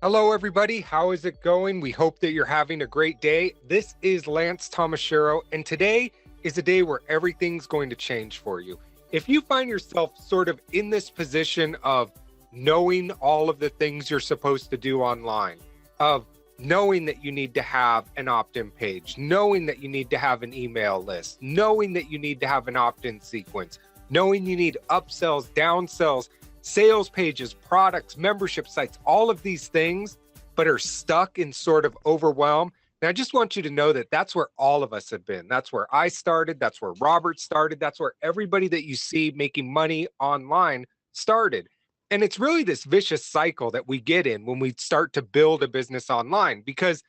Hello, everybody. How is it going? We hope that you're having a great day. This is Lance Tomashiro, and today is a day where everything's going to change for you. If you find yourself sort of in this position of knowing all of the things you're supposed to do online, of knowing that you need to have an opt in page, knowing that you need to have an email list, knowing that you need to have an opt in sequence, knowing you need upsells, downsells, sales pages, products, membership sites, all of these things, but are stuck in sort of overwhelm. And I just want you to know that that's where all of us have been. That's where I started. That's where Robert started. That's where everybody that you see making money online started. And it's really this vicious cycle that we get in when we start to build a business online because,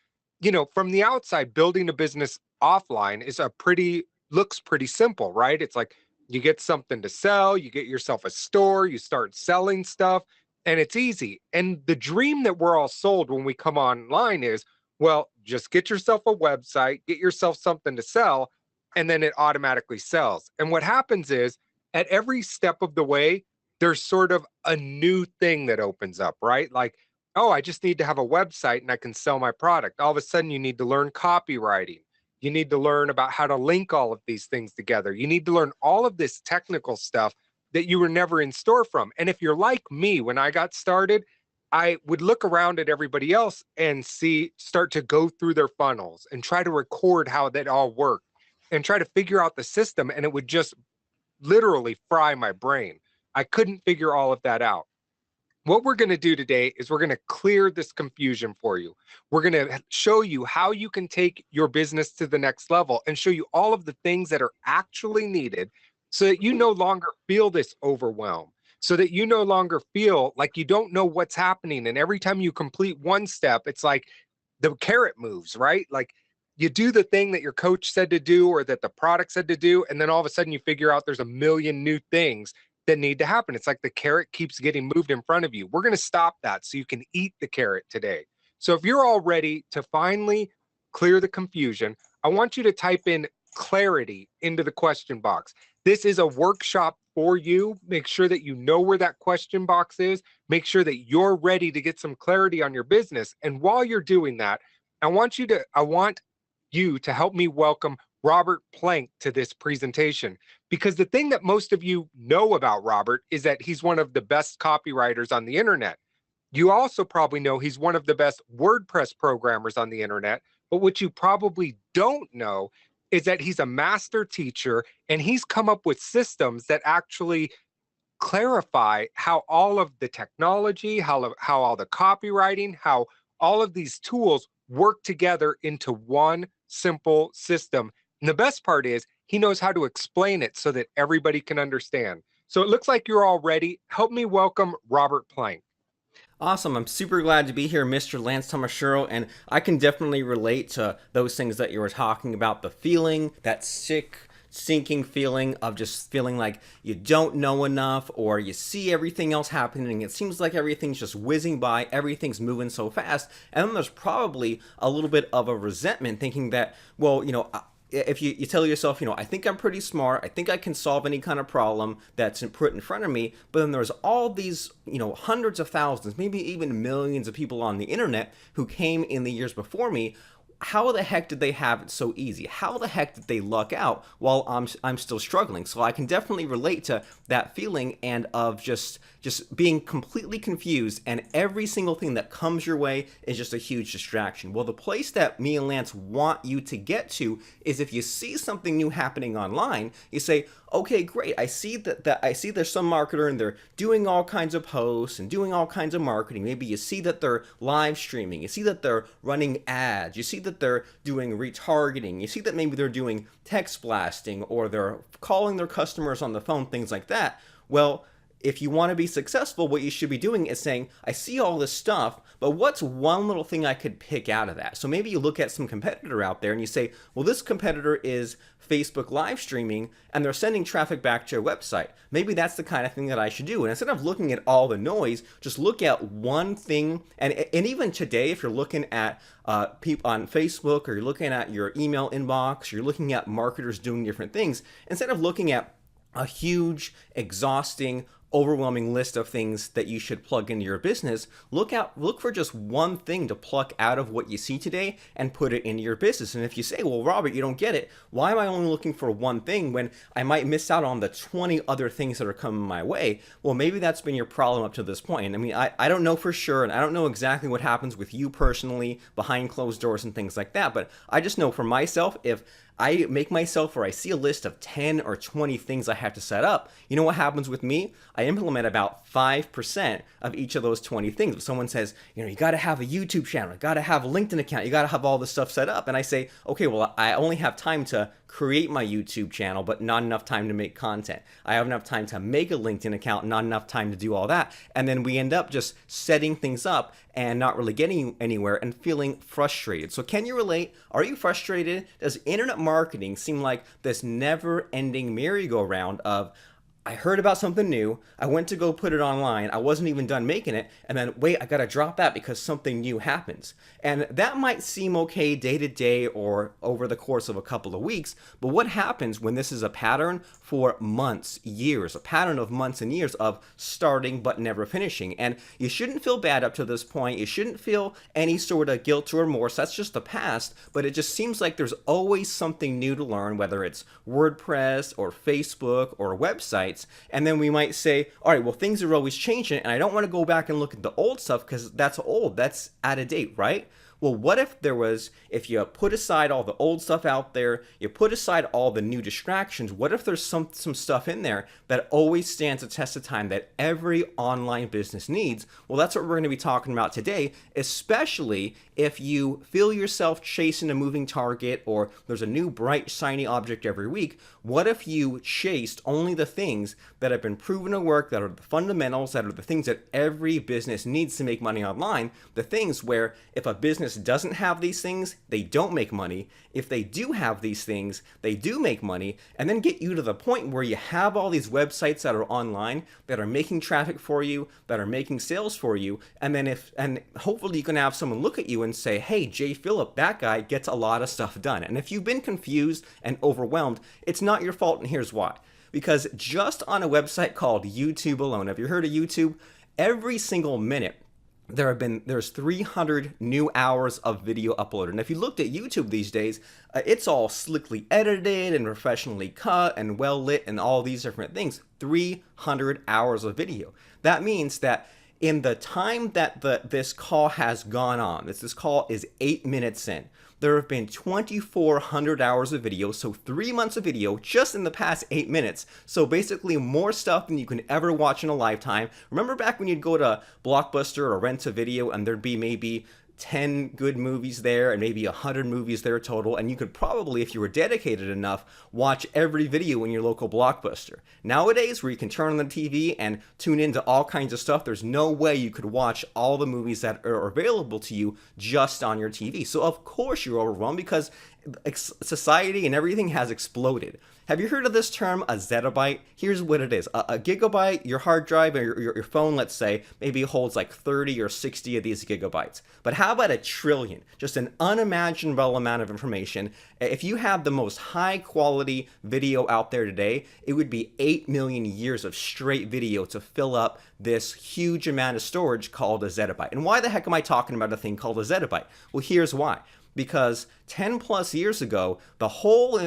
from the outside, building a business offline is looks pretty simple, right? It's like, you get something to sell, you get yourself a store, you start selling stuff, and it's easy. And the dream that we're all sold when we come online is, well, just get yourself a website, get yourself something to sell, and then it automatically sells. And what happens is, at every step of the way, there's sort of a new thing that opens up, right? Like, oh, I just need to have a website and I can sell my product. All of a sudden, you need to learn copywriting. You need to learn about how to link all of these things together. You need to learn all of this technical stuff that you were never in store from. And if you're like me, when I got started, I would look around at everybody else and start to go through their funnels and try to record how that all worked and try to figure out the system. And it would just literally fry my brain. I couldn't figure all of that out. What we're going to do today is we're going to clear this confusion for you. We're going to show you how you can take your business to the next level and show you all of the things that are actually needed so that you no longer feel this overwhelm, so that you no longer feel like you don't know what's happening. And every time you complete one step, it's like the carrot moves, right? Like you do the thing that your coach said to do or that the product said to do. And then all of a sudden you figure out there's a million new things that need to happen. It's like the carrot keeps getting moved in front of you. We're going to stop that so you can eat the carrot today. So if you're all ready to finally clear the confusion, I want you to type in clarity into the question box. This is a workshop for you. Make sure that you know where that question box is. Make sure that you're ready to get some clarity on your business. And while you're doing that, I want you to help me welcome Robert Plank to this presentation. Because the thing that most of you know about Robert is that he's one of the best copywriters on the internet. You also probably know he's one of the best WordPress programmers on the internet. But what you probably don't know is that he's a master teacher and he's come up with systems that actually clarify how all of the technology, how all the copywriting, how all of these tools work together into one simple system. And the best part is he knows how to explain it so that everybody can understand. So it looks like you're all ready. Help me welcome Robert Plank. Awesome. I'm super glad to be here, Mr. Lance Tomashiro, and I can definitely relate to those things that you were talking about. The feeling, that sick, sinking feeling of just feeling like you don't know enough or you see everything else happening. It seems like everything's just whizzing by, everything's moving so fast. And then there's probably a little bit of a resentment thinking that, well, if you tell yourself, I think I'm pretty smart, I think I can solve any kind of problem that's put in front of me, but then there's all these, hundreds of thousands, maybe even millions of people on the internet who came in the years before me. How the heck did they have it so easy? How the heck did they luck out while I'm still struggling? So I can definitely relate to that feeling and of just being completely confused, and every single thing that comes your way is just a huge distraction. Well, the place that me and Lance want you to get to is if you see something new happening online, you say, okay, great. I see that I see there's some marketer and they're doing all kinds of posts and doing all kinds of marketing. Maybe you see that they're live streaming. You see that they're running ads. You see that they're doing retargeting. You see that maybe they're doing text blasting or they're calling their customers on the phone, things like that. Well, if you want to be successful, what you should be doing is saying, I see all this stuff, but what's one little thing I could pick out of that? So maybe you look at some competitor out there and you say, well, this competitor is Facebook live streaming and they're sending traffic back to your website. Maybe that's the kind of thing that I should do. And instead of looking at all the noise, just look at one thing. And even today, if you're looking at people on Facebook or you're looking at your email inbox, or you're looking at marketers doing different things, instead of looking at a huge, exhausting, overwhelming list of things that you should plug into your business, look for just one thing to pluck out of what you see today and put it into your business. And if you say, well, Robert, you don't get it, why am I only looking for one thing when I might miss out on the 20 other things that are coming my way? Well, maybe that's been your problem up to this point. I mean, I don't know for sure, and I don't know exactly what happens with you personally behind closed doors and things like that, but I just know for myself, if I make myself, or I see a list of 10 or 20 things I have to set up, you know what happens with me? I implement about 5% of each of those 20 things. If someone says, you got to have a YouTube channel, you got to have a LinkedIn account, you got to have all this stuff set up. And I say, okay, well, I only have time to create my YouTube channel, but not enough time to make content. I have enough time to make a LinkedIn account, not enough time to do all that. And then we end up just setting things up and not really getting anywhere and feeling frustrated. So can you relate? Are you frustrated? Does internet marketing seem like this never-ending merry-go-round of, I heard about something new, I went to go put it online, I wasn't even done making it, and then wait, I gotta drop that because something new happens. And that might seem okay day to day or over the course of a couple of weeks, but what happens when this is a pattern for months, years, a pattern of months and years of starting but never finishing? And you shouldn't feel bad up to this point, you shouldn't feel any sort of guilt or remorse, that's just the past, but it just seems like there's always something new to learn, whether it's WordPress or Facebook or website. And then we might say, all right, well, things are always changing, and I don't want to go back and look at the old stuff because that's old, that's out of date, right? Well, what if you put aside all the old stuff out there, you put aside all the new distractions, what if there's some stuff in there that always stands the test of time that every online business needs? Well, that's what we're going to be talking about today, especially if you feel yourself chasing a moving target or there's a new bright, shiny object every week. What if you chased only the things that have been proven to work, that are the fundamentals, that are the things that every business needs to make money online, the things where if a business doesn't have these things, they don't make money. If they do have these things, they do make money, and then get you to the point where you have all these websites that are online, that are making traffic for you, that are making sales for you, and hopefully you can have someone look at you and say, hey, Jay Phillip, that guy gets a lot of stuff done. And if you've been confused and overwhelmed, it's not your fault, and here's why. Because just on a website called YouTube alone, have you heard of YouTube? Every single minute, there's 300 new hours of video uploaded. And if you looked at YouTube these days, it's all slickly edited and professionally cut and well lit and all these different things. 300 hours of video. That means that in the time that this call has gone on, this call is 8 minutes in, there have been 2,400 hours of video, so 3 months of video just in the past 8 minutes. So basically more stuff than you can ever watch in a lifetime. Remember back when you'd go to Blockbuster or rent a video and there'd be maybe 10 good movies there and maybe 100 movies there total, and you could probably, if you were dedicated enough, watch every video in your local Blockbuster. Nowadays, where you can turn on the TV and tune into all kinds of stuff, there's no way you could watch all the movies that are available to you just on your TV. So of course you're overwhelmed because society and everything has exploded. Have you heard of this term, a zettabyte? Here's what it is. A gigabyte, your hard drive or your phone, let's say, maybe holds like 30 or 60 of these gigabytes. But how about a trillion? Just an unimaginable amount of information. If you have the most high quality video out there today, it would be 8 million years of straight video to fill up this huge amount of storage called a zettabyte. And why the heck am I talking about a thing called a zettabyte? Well, here's why. Because 10 plus years ago, the whole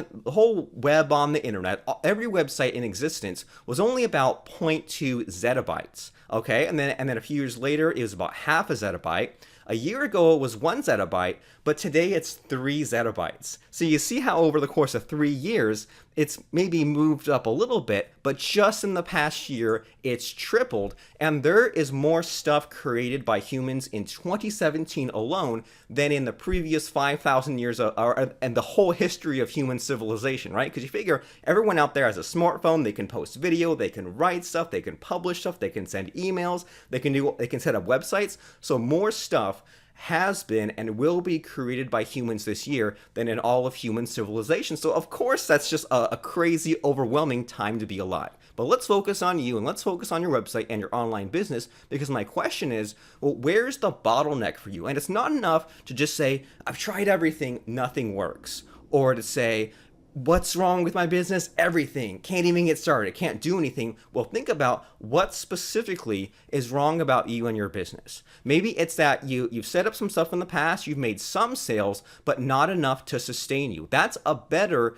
web on the internet, every website in existence was only about 0.2 zettabytes. Okay, and then a few years later, it was about half a zettabyte. A year ago, it was 1 zettabyte, but today it's 3 zettabytes. So you see how over the course of 3 years, it's maybe moved up a little bit, but just in the past year, it's tripled. And there is more stuff created by humans in 2017 alone than in the previous 5,000 years and the whole history of human civilization, right? Because you figure everyone out there has a smartphone, they can post video, they can write stuff, they can publish stuff, they can send emails, they can set up websites. So more stuff has been and will be created by humans this year than in all of human civilization. So of course that's just a crazy, overwhelming time to be alive. But let's focus on you and let's focus on your website and your online business, because my question is, well, where's the bottleneck for you? And it's not enough to just say, I've tried everything, nothing works. Or to say, what's wrong with my business? Everything. Can't even get started. Can't do anything. Well, think about what specifically is wrong about you and your business. Maybe it's that you've set up some stuff in the past, you've made some sales, but not enough to sustain you. That's a better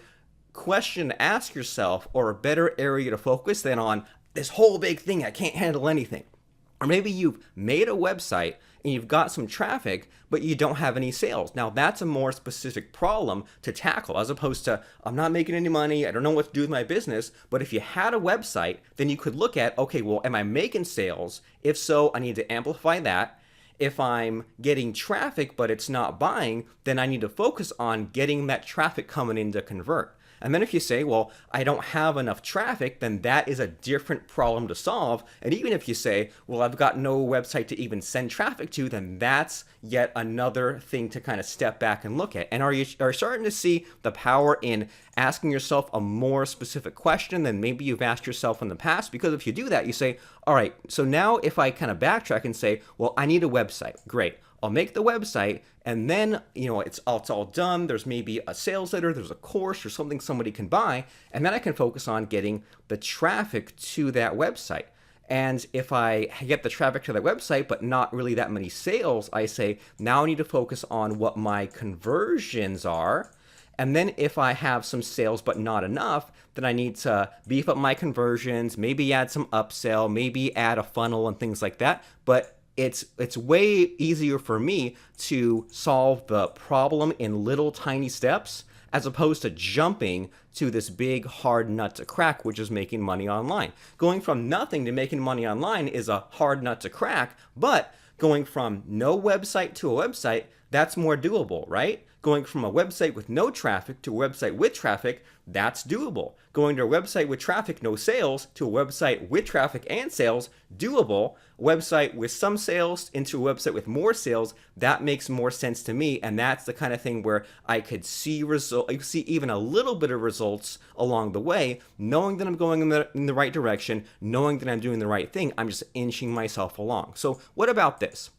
question to ask yourself, or a better area to focus than on this whole big thing, I can't handle anything. Or maybe you've made a website and you've got some traffic, but you don't have any sales. Now that's a more specific problem to tackle, as opposed to, I'm not making any money, I don't know what to do with my business. But if you had a website, then you could look at, okay, well, am I making sales? If so, I need to amplify that. If I'm getting traffic, but it's not buying, then I need to focus on getting that traffic coming in to convert. And then if you say, well, I don't have enough traffic, then that is a different problem to solve. And even if you say, well, I've got no website to even send traffic to, then that's yet another thing to kind of step back and look at. And are you starting to see the power in asking yourself a more specific question than maybe you've asked yourself in the past? Because if you do that, you say, all right, so now if I kind of backtrack and say, well, I need a website. Great. I'll make the website, and then, it's all done. There's maybe a sales letter, there's a course or something somebody can buy, and then I can focus on getting the traffic to that website. And if I get the traffic to that website, but not really that many sales, I say, now I need to focus on what my conversions are. And then if I have some sales but not enough, then I need to beef up my conversions, maybe add some upsell, maybe add a funnel and things like that. But it's way easier for me to solve the problem in little tiny steps, as opposed to jumping to this big hard nut to crack, which is making money online. Going from nothing to making money online is a hard nut to crack, but going from no website to a website, that's more doable, right? Going from a website with no traffic to a website with traffic, that's doable. Going to a website with traffic, no sales, to a website with traffic and sales, doable. A website with some sales into a website with more sales, that makes more sense to me. And that's the kind of thing where I could see even a little bit of results along the way, knowing that I'm going in the right direction, knowing that I'm doing the right thing. I'm just inching myself along. So what about this?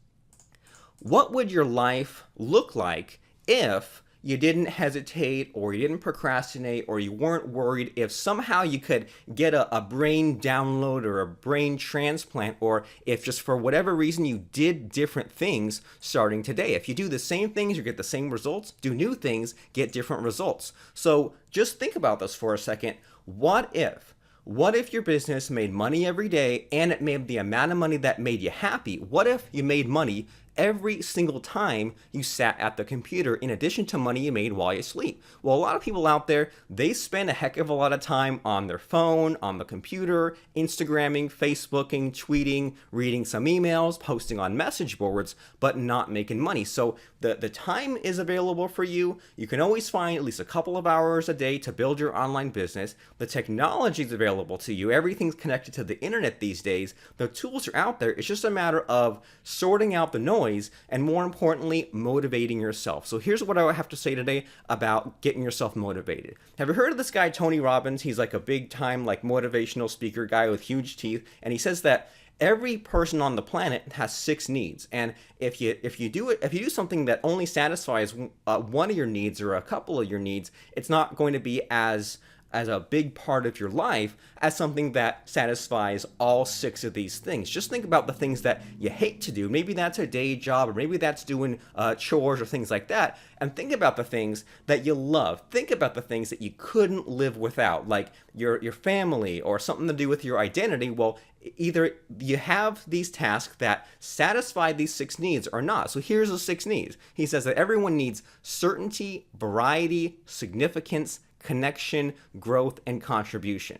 What would your life look like if you didn't hesitate, or you didn't procrastinate, or you weren't worried, if somehow you could get a brain download or a brain transplant, or if just for whatever reason you did different things starting today? If you do the same things, you get the same results. Do new things, get different results. So just think about this for a second. What if your business made money every day and it made the amount of money that made you happy? What if you made money every single time you sat at the computer, in addition to money you made while you sleep? Well, a lot of people out there, they spend a heck of a lot of time on their phone, on the computer, Instagramming, Facebooking, tweeting, reading some emails, posting on message boards, but not making money. So the time is available for you. You can always find at least a couple of hours a day to build your online business. The technology is available to you. Everything's connected to the internet these days. The tools are out there. It's just a matter of sorting out the noise, and more importantly, motivating yourself. So here's what I have to say today about getting yourself motivated. Have you heard of this guy, Tony Robbins? He's like a big time, motivational speaker guy with huge teeth. And he says that every person on the planet has 6 needs. And if you do something that only satisfies one of your needs or a couple of your needs, it's not going to be as a big part of your life as something that satisfies all 6 of these things. Just think about the things that you hate to do. Maybe that's a day job, or maybe that's doing chores or things like that. And think about the things that you love. Think about the things that you couldn't live without, like your family or something to do with your identity. Well, either you have these tasks that satisfy these 6 needs or not. So here's the 6 needs. He says that everyone needs certainty, variety, significance, connection, growth, and contribution.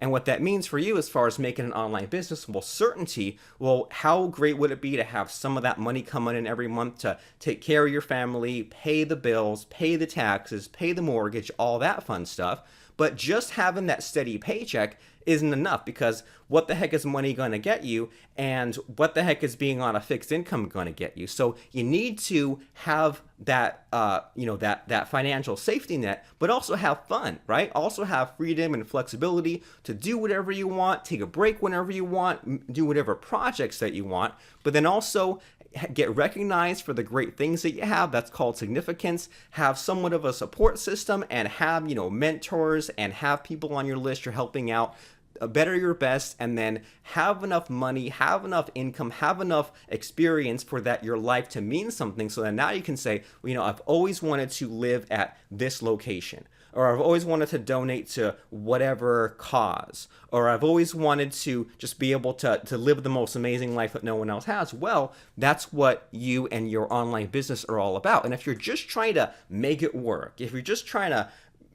And what that means for you as far as making an online business, well, certainty, well, how great would it be to have some of that money coming in every month to take care of your family, pay the bills, pay the taxes, pay the mortgage, all that fun stuff. But just having that steady paycheck isn't enough, because what the heck is money going to get you, and what the heck is being on a fixed income going to get you? So you need to have that that financial safety net, but also have fun, right? Also have freedom and flexibility to do whatever you want, take a break whenever you want, do whatever projects that you want, but then also get recognized for the great things that you have. That's called significance. Have somewhat of a support system, and have, mentors, and have people on your list you're helping out. Better your best, and then have enough money, have enough income, have enough experience for that your life to mean something, so that now you can say, I've always wanted to live at this location, or I've always wanted to donate to whatever cause, or I've always wanted to just be able to live the most amazing life that no one else has. Well, that's what you and your online business are all about. And if you're just trying to make it work, if you're just trying to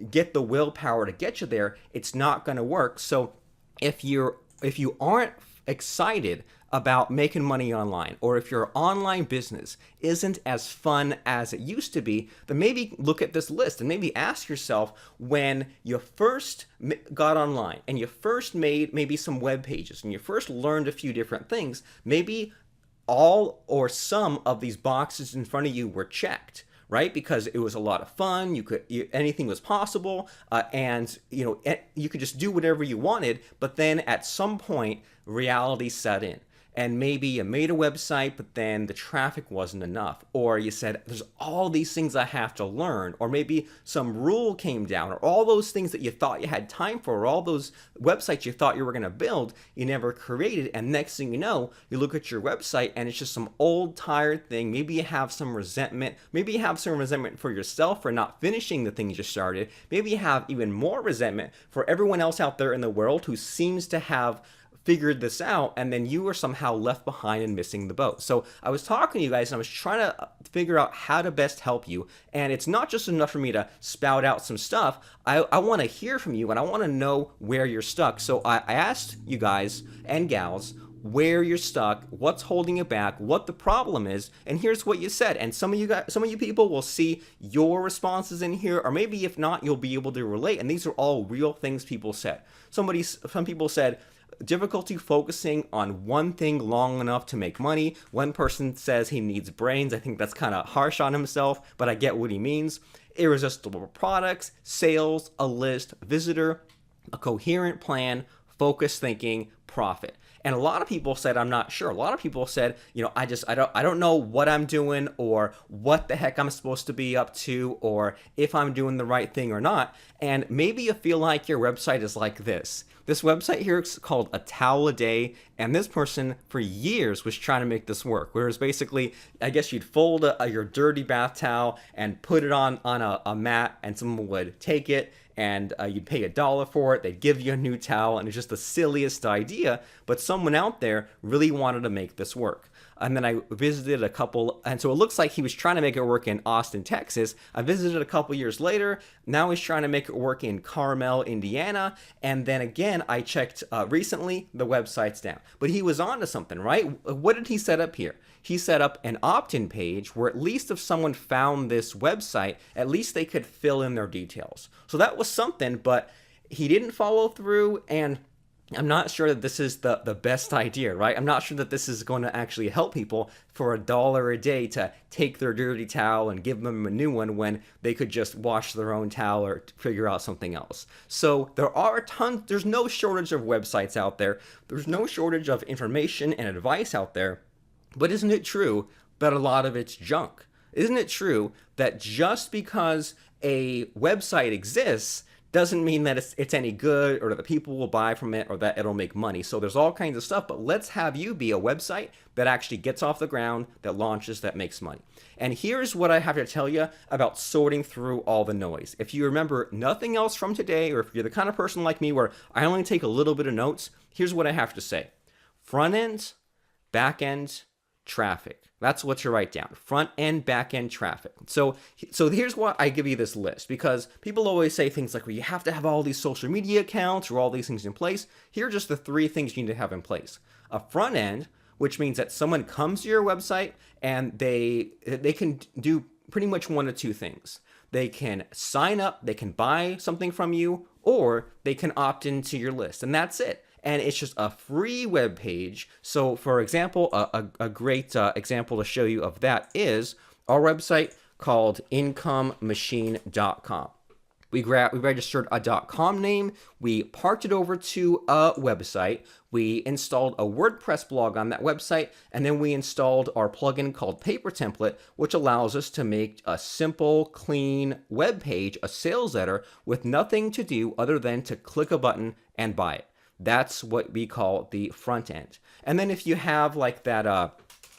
get the willpower to get you there, it's not going to work. So if you aren't excited about making money online, or if your online business isn't as fun as it used to be, then maybe look at this list and maybe ask yourself, when you first got online and you first made maybe some web pages and you first learned a few different things, maybe all or some of these boxes in front of you were checked, right? Because it was a lot of fun. Anything was possible, and you could just do whatever you wanted. But then at some point, reality set in. And maybe you made a website, but then the traffic wasn't enough. Or you said, there's all these things I have to learn. Or maybe some rule came down, or all those things that you thought you had time for, or all those websites you thought you were going to build, you never created. And next thing you know, you look at your website and it's just some old, tired thing. Maybe you have some resentment. Maybe you have some resentment for yourself for not finishing the thing you started. Maybe you have even more resentment for everyone else out there in the world who seems to have figured this out, and then you were somehow left behind and missing the boat. So I was talking to you guys, and I was trying to figure out how to best help you. And it's not just enough for me to spout out some stuff. I want to hear from you, and I want to know where you're stuck. So I asked you guys and gals where you're stuck, what's holding you back, what the problem is, and here's what you said. And some of you people will see your responses in here, or maybe if not, you'll be able to relate. And these are all real things people said. Some people said, difficulty focusing on one thing long enough to make money. One person says he needs brains. I think that's kind of harsh on himself, but I get what he means. Irresistible products, sales, a list, visitor, a coherent plan, focused thinking, profit. And a lot of people said, I'm not sure. A lot of people said, I don't know what I'm doing, or what the heck I'm supposed to be up to, or if I'm doing the right thing or not. And maybe you feel like your website is like this. This website here is called A Towel a Day, and this person for years was trying to make this work. Whereas basically, I guess you'd fold your dirty bath towel and put it on a mat, and someone would take it, and you'd pay $1 for it. They'd give you a new towel, and it's just the silliest idea. But someone out there really wanted to make this work. And then I visited a couple, and so it looks like he was trying to make it work in Austin, Texas. I visited a couple years later. Now he's trying to make it work in Carmel, Indiana. And then again, I checked recently, the website's down. But he was onto something, right? What did he set up here? He set up an opt-in page where at least if someone found this website, at least they could fill in their details. So that was something, but he didn't follow through, and I'm not sure that this is the best idea, right? I'm not sure that this is going to actually help people for $1 a day to take their dirty towel and give them a new one when they could just wash their own towel or figure out something else. So there's no shortage of websites out there. There's no shortage of information and advice out there. But isn't it true that a lot of it's junk? Isn't it true that just because a website exists doesn't mean that it's any good, or that the people will buy from it, or that it'll make money? So there's all kinds of stuff, but let's have you be a website that actually gets off the ground, that launches, that makes money. And here's what I have to tell you about sorting through all the noise. If you remember nothing else from today, or if you're the kind of person like me where I only take a little bit of notes, here's what I have to say. Front end, back end, traffic. That's what you write down. Front end, back end, traffic. So here's why I give you this list, because people always say things like, well, you have to have all these social media accounts or all these things in place. Here are just the 3 things you need to have in place. A front end, which means that someone comes to your website and they can do pretty much one of 2 things. They can sign up, they can buy something from you, or they can opt into your list, and that's it. And it's just a free web page. So for example, a great example to show you of that is our website called incomemachine.com. We registered a .com name, we parked it over to a website, we installed a WordPress blog on that website, and then we installed our plugin called Paper Template, which allows us to make a simple, clean web page, a sales letter, with nothing to do other than to click a button and buy it. That's what we call the front end. And then if you have like that,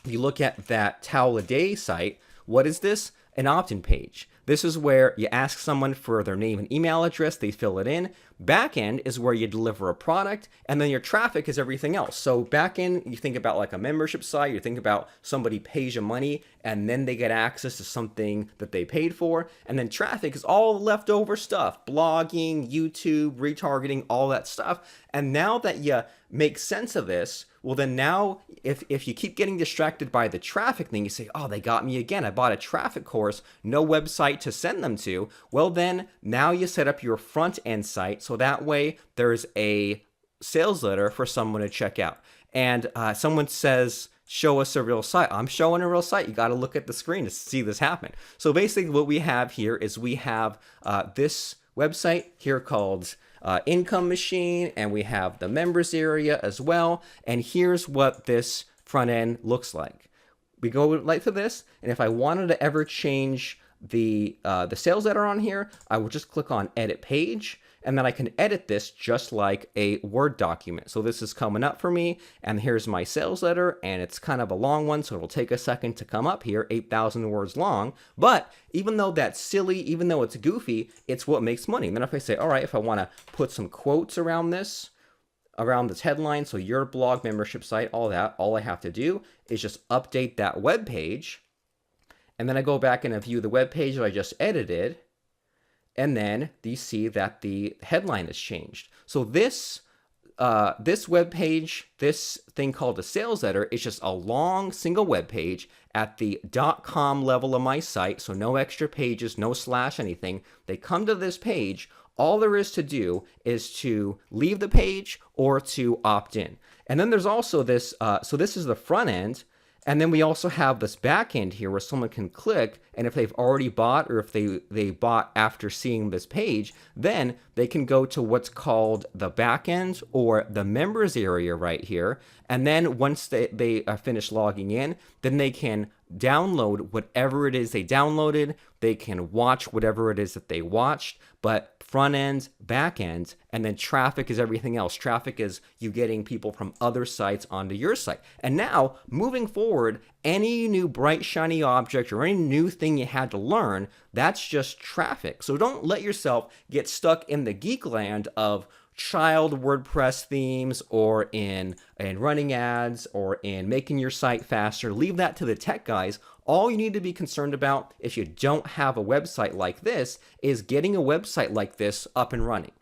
you look at that towel a day site, what is this? An opt-in page. This is where you ask someone for their name and email address, they fill it in. Backend is where you deliver a product, and then your traffic is everything else. So backend, you think about like a membership site, you think about somebody pays you money, and then they get access to something that they paid for. And then traffic is all the leftover stuff, blogging, YouTube, retargeting, all that stuff. And now that you make sense of this, well then now if you keep getting distracted by the traffic thing, you say, oh, they got me again. I bought a traffic course, no website to send them to. Well then, now you set up your front end site so that way there's a sales letter for someone to check out. And someone says, show us a real site. I'm showing a real site. You got to look at the screen to see this happen. So basically what we have here is we have this website here called Income Machine, and we have the members area as well. And here's what this front end looks like. We go right to this, and if I wanted to ever change the sales letter on here, I would just click on Edit Page, and then I can edit this just like a Word document. So this is coming up for me, and here's my sales letter, and it's kind of a long one, so it'll take a second to come up here, 8,000 words long. But even though that's silly, even though it's goofy, it's what makes money. And then if I say, all right, if I want to put some quotes around this, around this headline, so your blog, membership site, all that, all I have to do is just update that web page, and then I go back and I view the web page that I just edited, and then you see that the headline has changed. So this web page, this thing called a sales letter, is just a long single web page at the .com level of my site, so no extra pages, no slash anything. They come to this page. All there is to do is to leave the page or to opt in. And then there's also this, so this is the front end. And then we also have this back end here where someone can click, and if they've already bought or if they bought after seeing this page, then they can go to what's called the back end or the members area right here. And then once they finish logging in, then they can download whatever it is they downloaded. They can watch whatever it is that they watched, but front end, back end, and then traffic is everything else. Traffic is you getting people from other sites onto your site. And now, moving forward, any new bright, shiny object or any new thing you had to learn, that's just traffic. So don't let yourself get stuck in the geek land of child WordPress themes or in running ads or in making your site faster. Leave that to the tech guys. All you need to be concerned about if you don't have a website like this is getting a website like this up and running.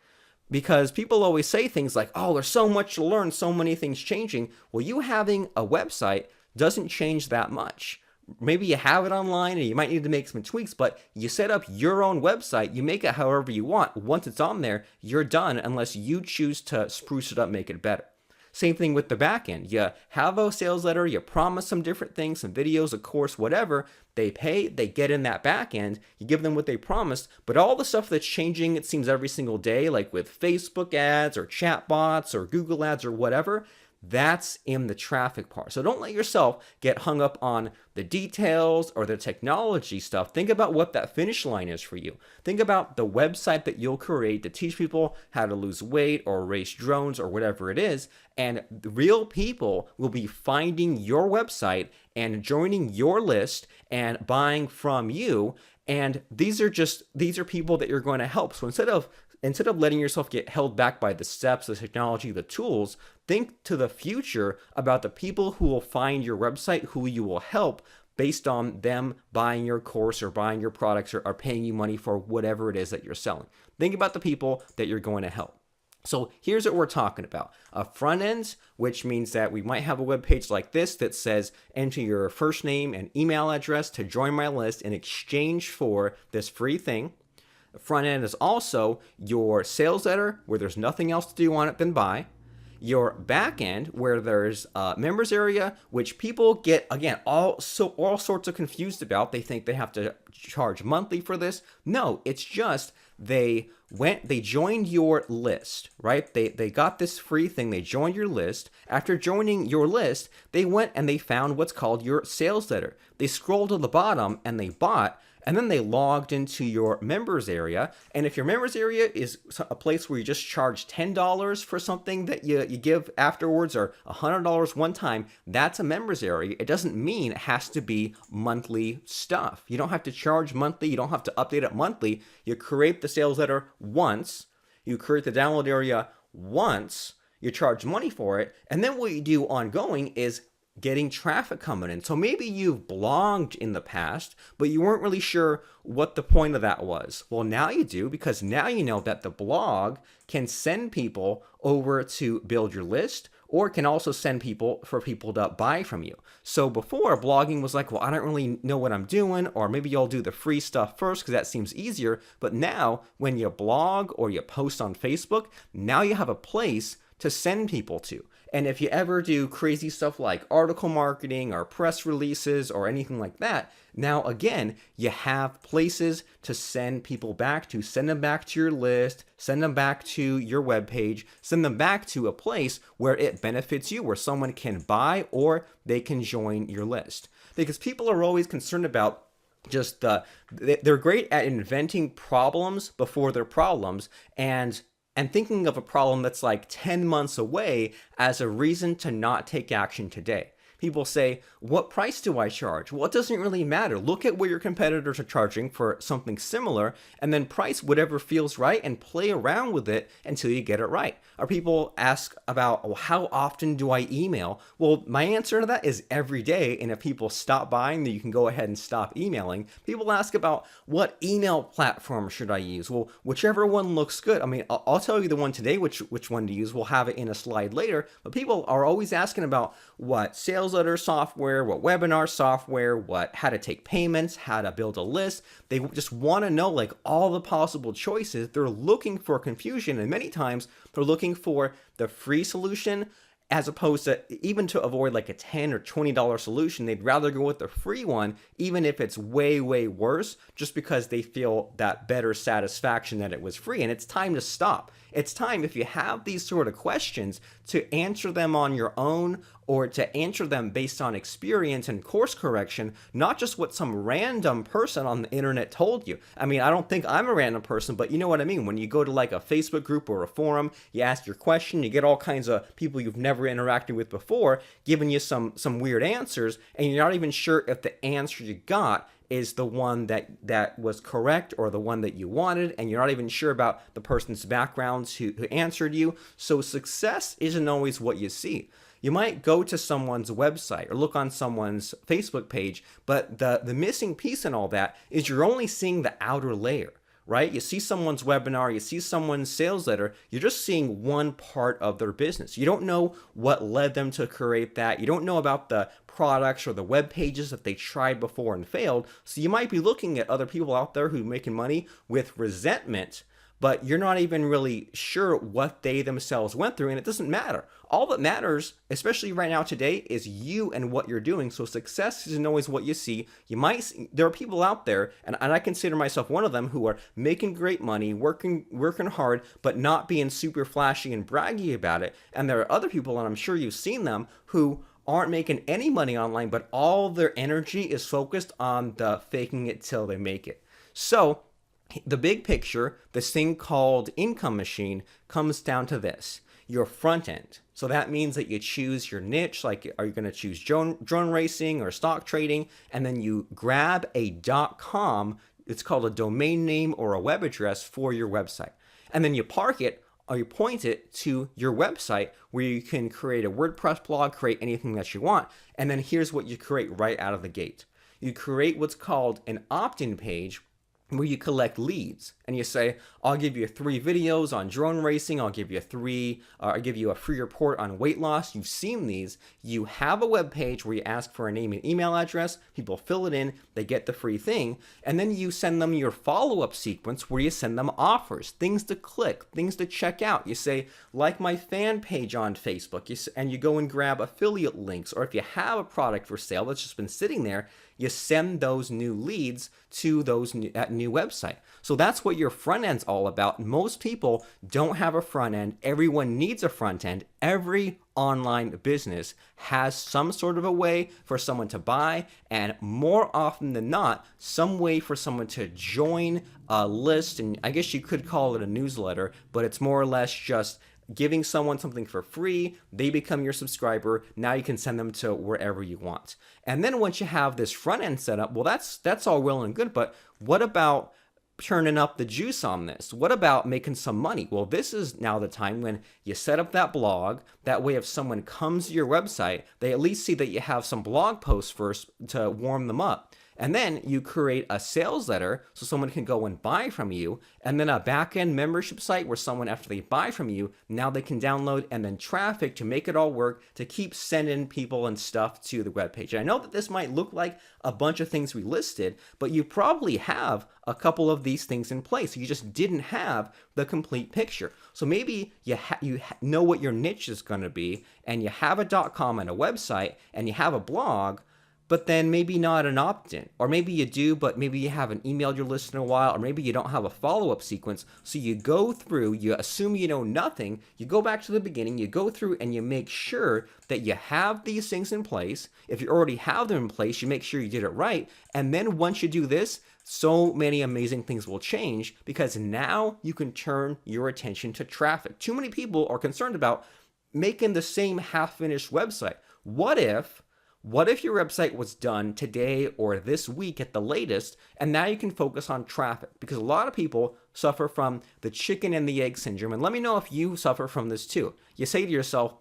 Because people always say things like, oh, there's so much to learn, so many things changing. Well, you having a website doesn't change that much. Maybe you have it online and you might need to make some tweaks, but you set up your own website, you make it however you want. Once it's on there, you're done unless you choose to spruce it up, make it better. Same thing with the back end. You have a sales letter, you promise some different things, some videos, a course, whatever. They pay, they get in that back end, you give them what they promised, but all the stuff that's changing, it seems every single day, like with Facebook ads or chat bots or Google ads or whatever, that's in the traffic part. So don't let yourself get hung up on the details or the technology stuff. Think about what that finish line is for you. Think about the website that you'll create to teach people how to lose weight or race drones or whatever it is. And real people will be finding your website and joining your list and buying from you. And these are people that you're going to help. So instead of letting yourself get held back by the steps, the technology, the tools, think to the future about the people who will find your website, who you will help based on them buying your course or buying your products or paying you money for whatever it is that you're selling. Think about the people that you're going to help. So here's what we're talking about. A front end, which means that we might have a web page like this that says enter your first name and email address to join my list in exchange for this free thing. The front end is also your sales letter where there's nothing else to do on it than buy. Your back end where there's a members area, which people get, again, all sorts of confused about. They think they have to charge monthly for this. No, it's just they joined your list, right? They got this free thing, they joined your list. After joining your list, they went and they found what's called your sales letter. They scrolled to the bottom and they bought, and then they logged into your members area. And if your members area is a place where you just charge $10 for something that you give afterwards, or $100 one time, that's a members area. It doesn't mean it has to be monthly stuff. You don't have to charge monthly. You don't have to update it monthly. You create the sales letter once. You create the download area once. You charge money for it. And then what you do ongoing is getting traffic coming in. So maybe you've blogged in the past, but you weren't really sure what the point of that was. Well, now you do, because now you know that the blog can send people over to build your list, or can also send people for people to buy from you. So before, blogging was like, well, I don't really know what I'm doing, or maybe you'll do the free stuff first because that seems easier. But now when you blog or you post on Facebook, now you have a place to send people to. And if you ever do crazy stuff like article marketing or press releases or anything like that, now again, you have places to send people back to. Send them back to your list, send them back to your webpage, send them back to a place where it benefits you, where someone can buy or they can join your list. Because people are always concerned about just they're great at inventing problems before they're problems, and thinking of a problem that's like 10 months away as a reason to not take action today. People say, what price do I charge? Well, it doesn't really matter. Look at what your competitors are charging for something similar, and then price whatever feels right and play around with it until you get it right. Or people ask about, oh, how often do I email? Well, my answer to that is every day. And if people stop buying, then you can go ahead and stop emailing. People ask about, what email platform should I use? Well, whichever one looks good. I mean, I'll tell you the one today, which one to use. We'll have it in a slide later. But people are always asking about what sales letter software, what webinar software, how to take payments, how to build a list. They just want to know like all the possible choices. They're looking for confusion, and many times they're looking for the free solution, as opposed to, even to avoid like a $10 or $20 solution, they'd rather go with the free one, even if it's way, way worse, just because they feel that better satisfaction that it was free. And it's time to stop. It's time, if you have these sort of questions, to answer them on your own, or to answer them based on experience and course correction, not just what some random person on the internet told you. I mean, I don't think I'm a random person, but you know what I mean. When you go to like a Facebook group or a forum, you ask your question, you get all kinds of people you've never interacted with before giving you some weird answers, and you're not even sure if the answer you got is the one that was correct or the one that you wanted, and you're not even sure about the person's backgrounds who answered you. So success isn't always what you see. You might go to someone's website or look on someone's Facebook page, but the missing piece in all that is you're only seeing the outer layer, right? You see someone's webinar, you see someone's sales letter, you're just seeing one part of their business. You don't know what led them to create that. You don't know about the products or the web pages that they tried before and failed. So you might be looking at other people out there who are making money with resentment, but you're not even really sure what they themselves went through, and it doesn't matter. All that matters, especially right now today, is you and what you're doing. So success isn't always what you see. There are people out there, and I consider myself one of them, who are making great money, working hard, but not being super flashy and braggy about it. And there are other people, and I'm sure you've seen them, who aren't making any money online, but all their energy is focused on the faking it till they make it. So the big picture, this thing called income machine, comes down to this: your front end. So that means that you choose your niche, like are you going to choose drone racing or stock trading, and then you grab a .com, it's called a domain name or a web address for your website. And then you park it, or you point it to your website where you can create a WordPress blog, create anything that you want. And then here's what you create right out of the gate. You create what's called an opt-in page, where you collect leads, and you say, I'll give you 3 videos on drone racing, I'll give you I'll give you a free report on weight loss. You've seen these. You have a web page where you ask for a name and email address, people fill it in, they get the free thing, and then you send them your follow-up sequence where you send them offers, things to click, things to check out. You say, like my fan page on Facebook, and you go and grab affiliate links, or if you have a product for sale that's just been sitting there, you send those new leads to that new website. So that's what your front end's all about. Most people don't have a front end. Everyone needs a front end. Every online business has some sort of a way for someone to buy, and more often than not, some way for someone to join a list. And I guess you could call it a newsletter, but it's more or less just giving someone something for free. They become your subscriber. Now you can send them to wherever you want. And then once you have this front end set up, well, that's all well and good, but what about turning up the juice on this? What about making some money? Well, this is now the time when you set up that blog. That way, if someone comes to your website, they at least see that you have some blog posts first to warm them up. And then you create a sales letter so someone can go and buy from you, and then a back-end membership site where someone, after they buy from you, now they can download, and then traffic to make it all work to keep sending people and stuff to the webpage. And I know that this might look like a bunch of things we listed, but you probably have a couple of these things in place. You just didn't have the complete picture. So maybe you know what your niche is going to be, and you have a .com and a website, and you have a blog, but then maybe not an opt-in. Or maybe you do, but maybe you haven't emailed your list in a while, or maybe you don't have a follow-up sequence. So you go through, you assume you know nothing, you go back to the beginning, you go through and you make sure that you have these things in place. If you already have them in place, you make sure you did it right. And then once you do this, so many amazing things will change, because now you can turn your attention to traffic. Too many people are concerned about making the same half-finished website. What if your website was done today or this week at the latest, and now you can focus on traffic? Because a lot of people suffer from the chicken and the egg syndrome. And let me know if you suffer from this too. You say to yourself,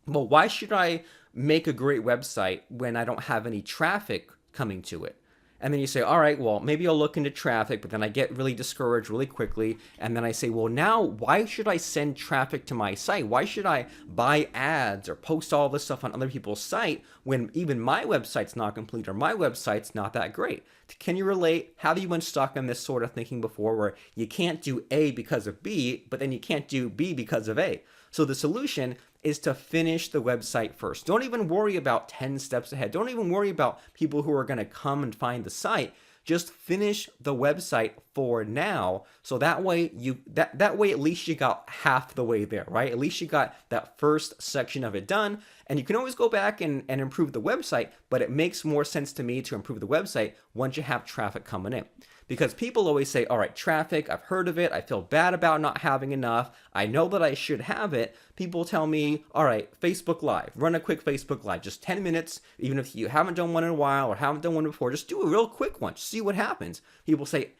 well, why should I make a great website when I don't have any traffic coming to it? And then you say, all right, well, maybe I'll look into traffic, but then I get really discouraged really quickly. And then I say, well, now why should I send traffic to my site? Why should I buy ads or post all this stuff on other people's site when even my website's not complete or my website's not that great? Can you relate? Have you been stuck in this sort of thinking before, where you can't do A because of B, but then you can't do B because of A? So the solution is to finish the website first. Don't even worry about 10 steps ahead. Don't even worry about people who are going to come and find the site. Just finish the website for now. So that way that way at least you got half the way there, right? At least you got that first section of it done. And you can always go back and improve the website, but it makes more sense to me to improve the website once you have traffic coming in. Because people always say, all right, traffic, I've heard of it. I feel bad about not having enough. I know that I should have it. People tell me, all right, Facebook Live, run a quick Facebook Live, just 10 minutes. Even if you haven't done one in a while or haven't done one before, just do a real quick one. Just see what happens. People say,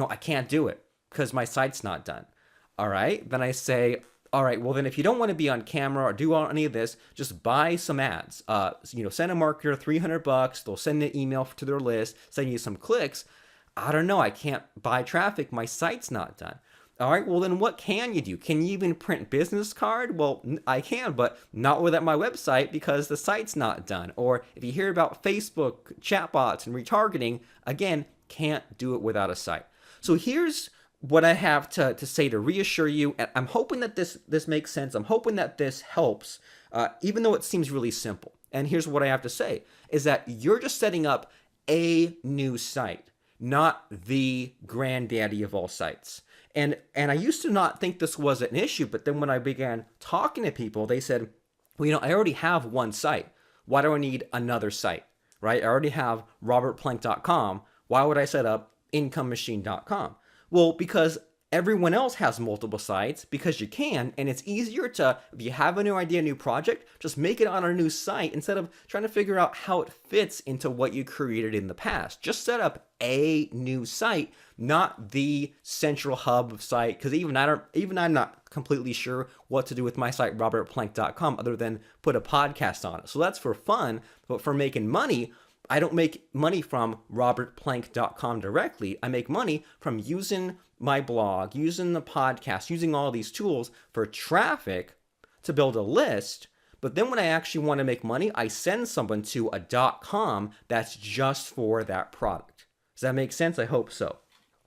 I can't do it because my site's not done. All right. Then I say, all right, well then if you don't want to be on camera or do any of this, just buy some ads. Send a marketer $300. They'll send an email to their list, send you some clicks. I don't know, I can't buy traffic, my site's not done. All right, well then what can you do? Can you even print business card? Well, I can, but not without my website because the site's not done. Or if you hear about Facebook chatbots and retargeting, again, can't do it without a site. So here's what I have to say to reassure you, and I'm hoping that this makes sense. I'm hoping that this helps, even though it seems really simple. And here's what I have to say, is that you're just setting up a new site, not the granddaddy of all sites. And I used to not think this was an issue, but then when I began talking to people, they said, well, I already have one site. Why do I need another site, right? I already have robertplank.com. Why would I set up incomemachine.com? Well, because everyone else has multiple sites, because you can, and it's easier to, if you have a new idea, a new project, just make it on a new site instead of trying to figure out how it fits into what you created in the past. Just set up a new site, not the central hub of site, because even I'm not completely sure what to do with my site, robertplank.com, other than put a podcast on it. So that's for fun, but for making money, I don't make money from robertplank.com directly. I make money from using my blog, using the podcast, using all these tools for traffic to build a list. But then when I actually want to make money, I send someone to a .com that's just for that product. Does that make sense? I hope so.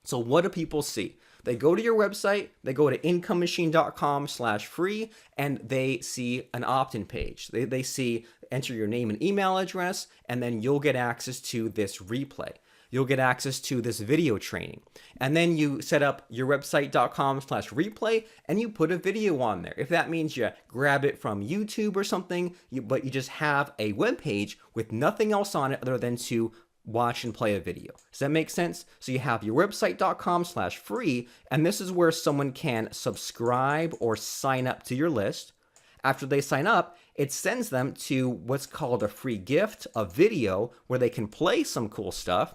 So what do people see? They go to your website, they go to incomemachine.com/free, and they see an opt-in page. They see enter your name and email address, and then you'll get access to this replay. You'll get access to this video training. And then you set up your website.com/replay and you put a video on there. If that means you grab it from YouTube or something, but you just have a web page with nothing else on it other than to watch and play a video. Does that make sense? So you have your website.com/free, and this is where someone can subscribe or sign up to your list. After they sign up, it sends them to what's called a free gift, a video where they can play some cool stuff.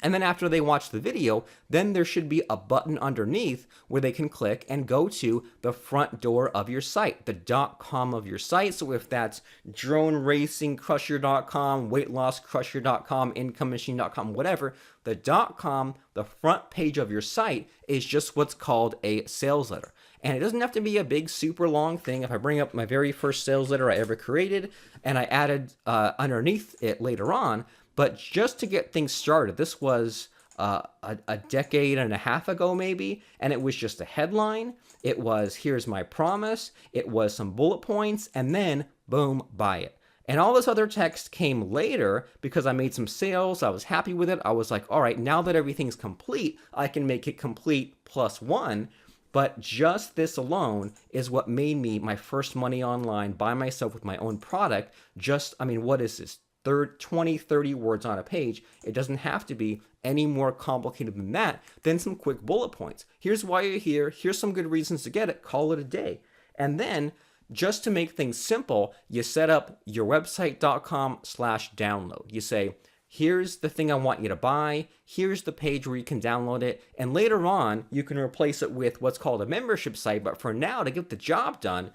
And then after they watch the video, then there should be a button underneath where they can click and go to the front door of your site, the .com of your site. So if that's droneracingcrusher.com, weightlosscrusher.com, incomemachine.com, whatever, the .com, the front page of your site is just what's called a sales letter. And it doesn't have to be a big, super long thing. If I bring up my very first sales letter I ever created, and I added underneath it later on, but just to get things started, this was a decade and a half ago maybe, and it was just a headline. It was, here's my promise. It was some bullet points, and then boom, buy it. And all this other text came later because I made some sales. I was happy with it. I was like, all right, now that everything's complete, I can make it complete +1. But just this alone is what made me my first money online by myself with my own product. What is this? 20, 30 words on a page. It doesn't have to be any more complicated than that. Then some quick bullet points. Here's why you're here. Here's some good reasons to get it. Call it a day. And then just to make things simple, you set up your website.com/download. You say, here's the thing I want you to buy. Here's the page where you can download it. And later on, you can replace it with what's called a membership site. But for now, to get the job done,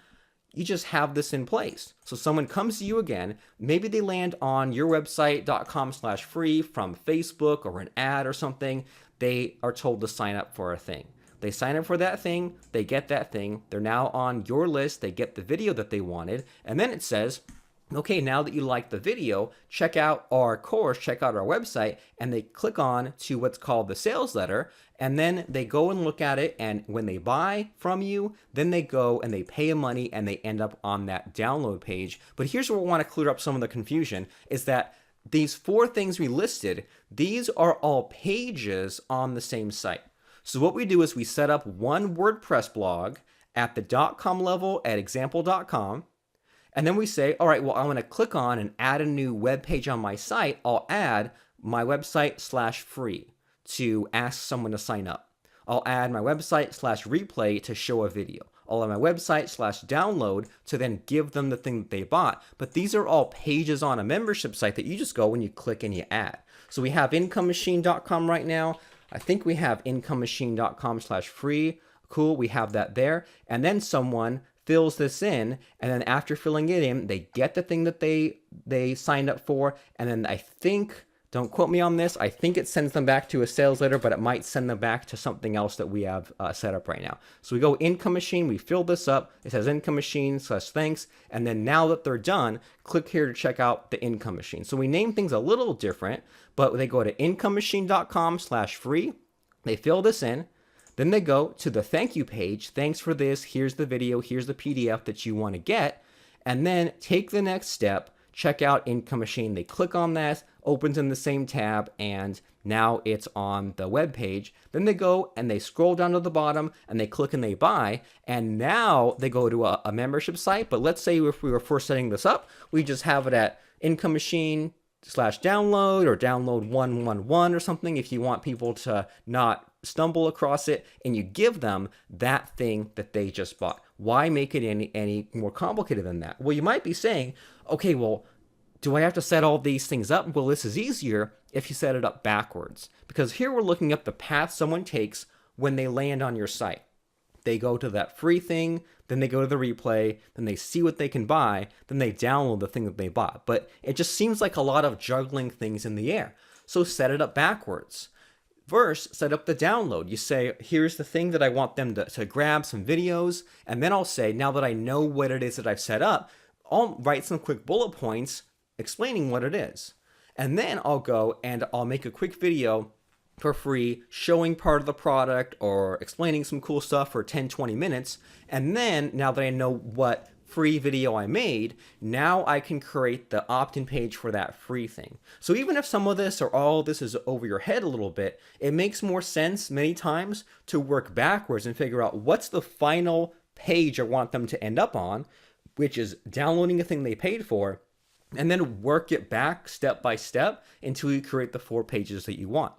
you just have this in place. So someone comes to you again, maybe they land on your website.com/free from Facebook or an ad or something. They are told to sign up for a thing. They sign up for that thing, they get that thing, they're now on your list, they get the video that they wanted, and then it says, okay, now that you like the video, check out our course, check out our website, and they click on to what's called the sales letter, and then they go and look at it, and when they buy from you, then they go and they pay money and they end up on that download page. But here's where we want to clear up some of the confusion, is that these 4 things we listed, these are all pages on the same site. So what we do is we set up one WordPress blog at the .com level at example.com, and then we say, all right, well, I want to click on and add a new web page on my site. I'll add my website/free to ask someone to sign up. I'll add my website/replay to show a video. I'll add my website/download to then give them the thing that they bought. But these are all pages on a membership site that you just go and you click and you add. So we have incomemachine.com right now. I think we have incomemachine.com/free. Cool, we have that there. And then someone fills this in, and then after filling it in, they get the thing that they signed up for, and then I think, don't quote me on this, I think it sends them back to a sales letter, but it might send them back to something else that we have set up right now. So we go Income Machine, we fill this up, it says Income Machine/thanks, and then now that they're done, click here to check out the Income Machine. So we name things a little different, but they go to incomemachine.com/free, they fill this in, then they go to the thank you page. Thanks for this. Here's the video. Here's the PDF that you want to get. And then take the next step. Check out Income Machine. They click on that, opens in the same tab, and now it's on the web page. Then they go and they scroll down to the bottom and they click and they buy. And now they go to a membership site. But let's say if we were first setting this up, we just have it at Income Machine/download or download 111 or something if you want people to not stumble across it, and you give them that thing that they just bought. Why make it any more complicated than that? Well, you might be saying, okay, well, do I have to set all these things up? Well, this is easier if you set it up backwards, because here we're looking at the path someone takes when they land on your site. They go to that free thing, then they go to the replay, then they see what they can buy, then they download the thing that they bought. But it just seems like a lot of juggling things in the air. So set it up backwards. First, set up the download. You say, here's the thing that I want them to grab, some videos, and then I'll say, now that I know what it is that I've set up, I'll write some quick bullet points explaining what it is. And then I'll go and I'll make a quick video for free, showing part of the product or explaining some cool stuff for 10-20 minutes. And then now that I know what free video I made, now I can create the opt-in page for that free thing. So even if some of this or all of this is over your head a little bit, it makes more sense many times to work backwards and figure out what's the final page I want them to end up on, which is downloading a thing they paid for, and then work it back step by step until you create the 4 pages that you want.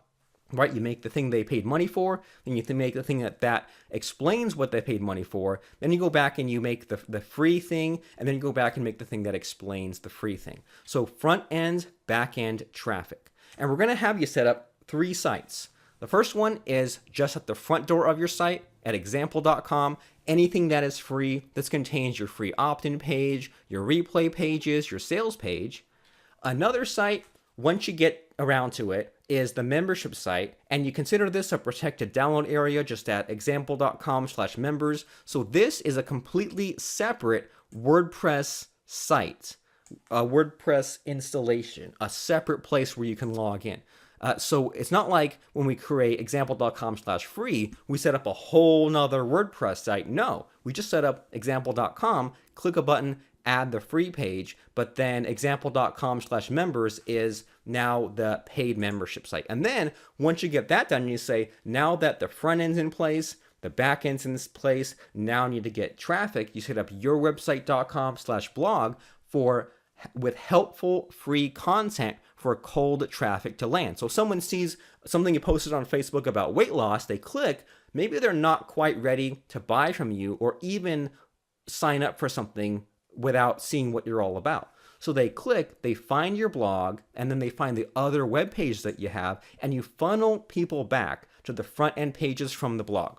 Right, you make the thing they paid money for, then you make the thing that explains what they paid money for, then you go back and you make the free thing, and then you go back and make the thing that explains the free thing. So front end, back end traffic. And we're gonna have you set up 3 sites. The first one is just at the front door of your site at example.com. Anything that is free, this contains your free opt-in page, your replay pages, your sales page. Another site, once you get around to it, is the membership site, and you consider this a protected download area just at example.com/members. So this is a completely separate WordPress site, a WordPress installation, a separate place where you can log in. So it's not like when we create example.com/free, we set up a whole nother WordPress site. No, we just set up example.com, click a button, add the free page, but then example.com/members is now the paid membership site. And then once you get that done, you say, now that the front end's in place, the back end's in place, now I need to get traffic. You set up yourwebsite.com/blog with helpful free content for cold traffic to land. So if someone sees something you posted on Facebook about weight loss, they click, maybe they're not quite ready to buy from you or even sign up for something without seeing what you're all about. So they click, they find your blog, and then they find the other web page that you have, and you funnel people back to the front end pages from the blog.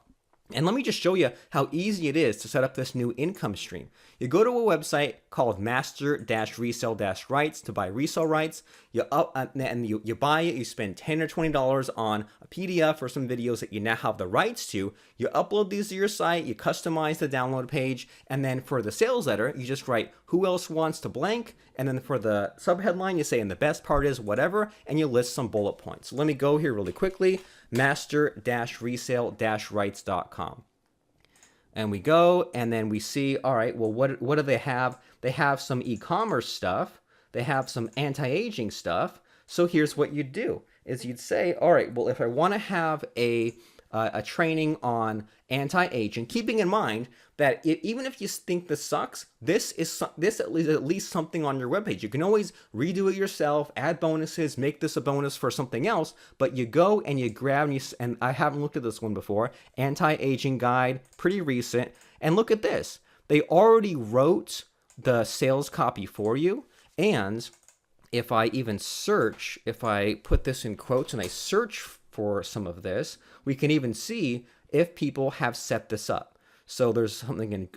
And let me just show you how easy it is to set up this new income stream. You go to a website called master-resale-rights to buy resale rights. You buy it, you spend $10 or $20 on a PDF or some videos that you now have the rights to. You upload these to your site, you customize the download page, and then for the sales letter, you just write who else wants to blank, and then for the subheadline, you say, and the best part is whatever, and you list some bullet points. So let me go here really quickly, master-resale-rights.com. And we go, and then we see, all right, well, what do they have? They have some e-commerce stuff. They have some anti-aging stuff. So here's what you'd do, is you'd say, all right, well, if I want to have a training on anti-aging, keeping in mind that even if you think this sucks, this is at least something on your webpage. You can always redo it yourself, add bonuses, make this a bonus for something else, but you go and you grab, and I haven't looked at this one before, anti-aging guide, pretty recent, and look at this. They already wrote the sales copy for you, and if I even search, if I put this in quotes and I search for some of this, we can even see if people have set this up. So there's something in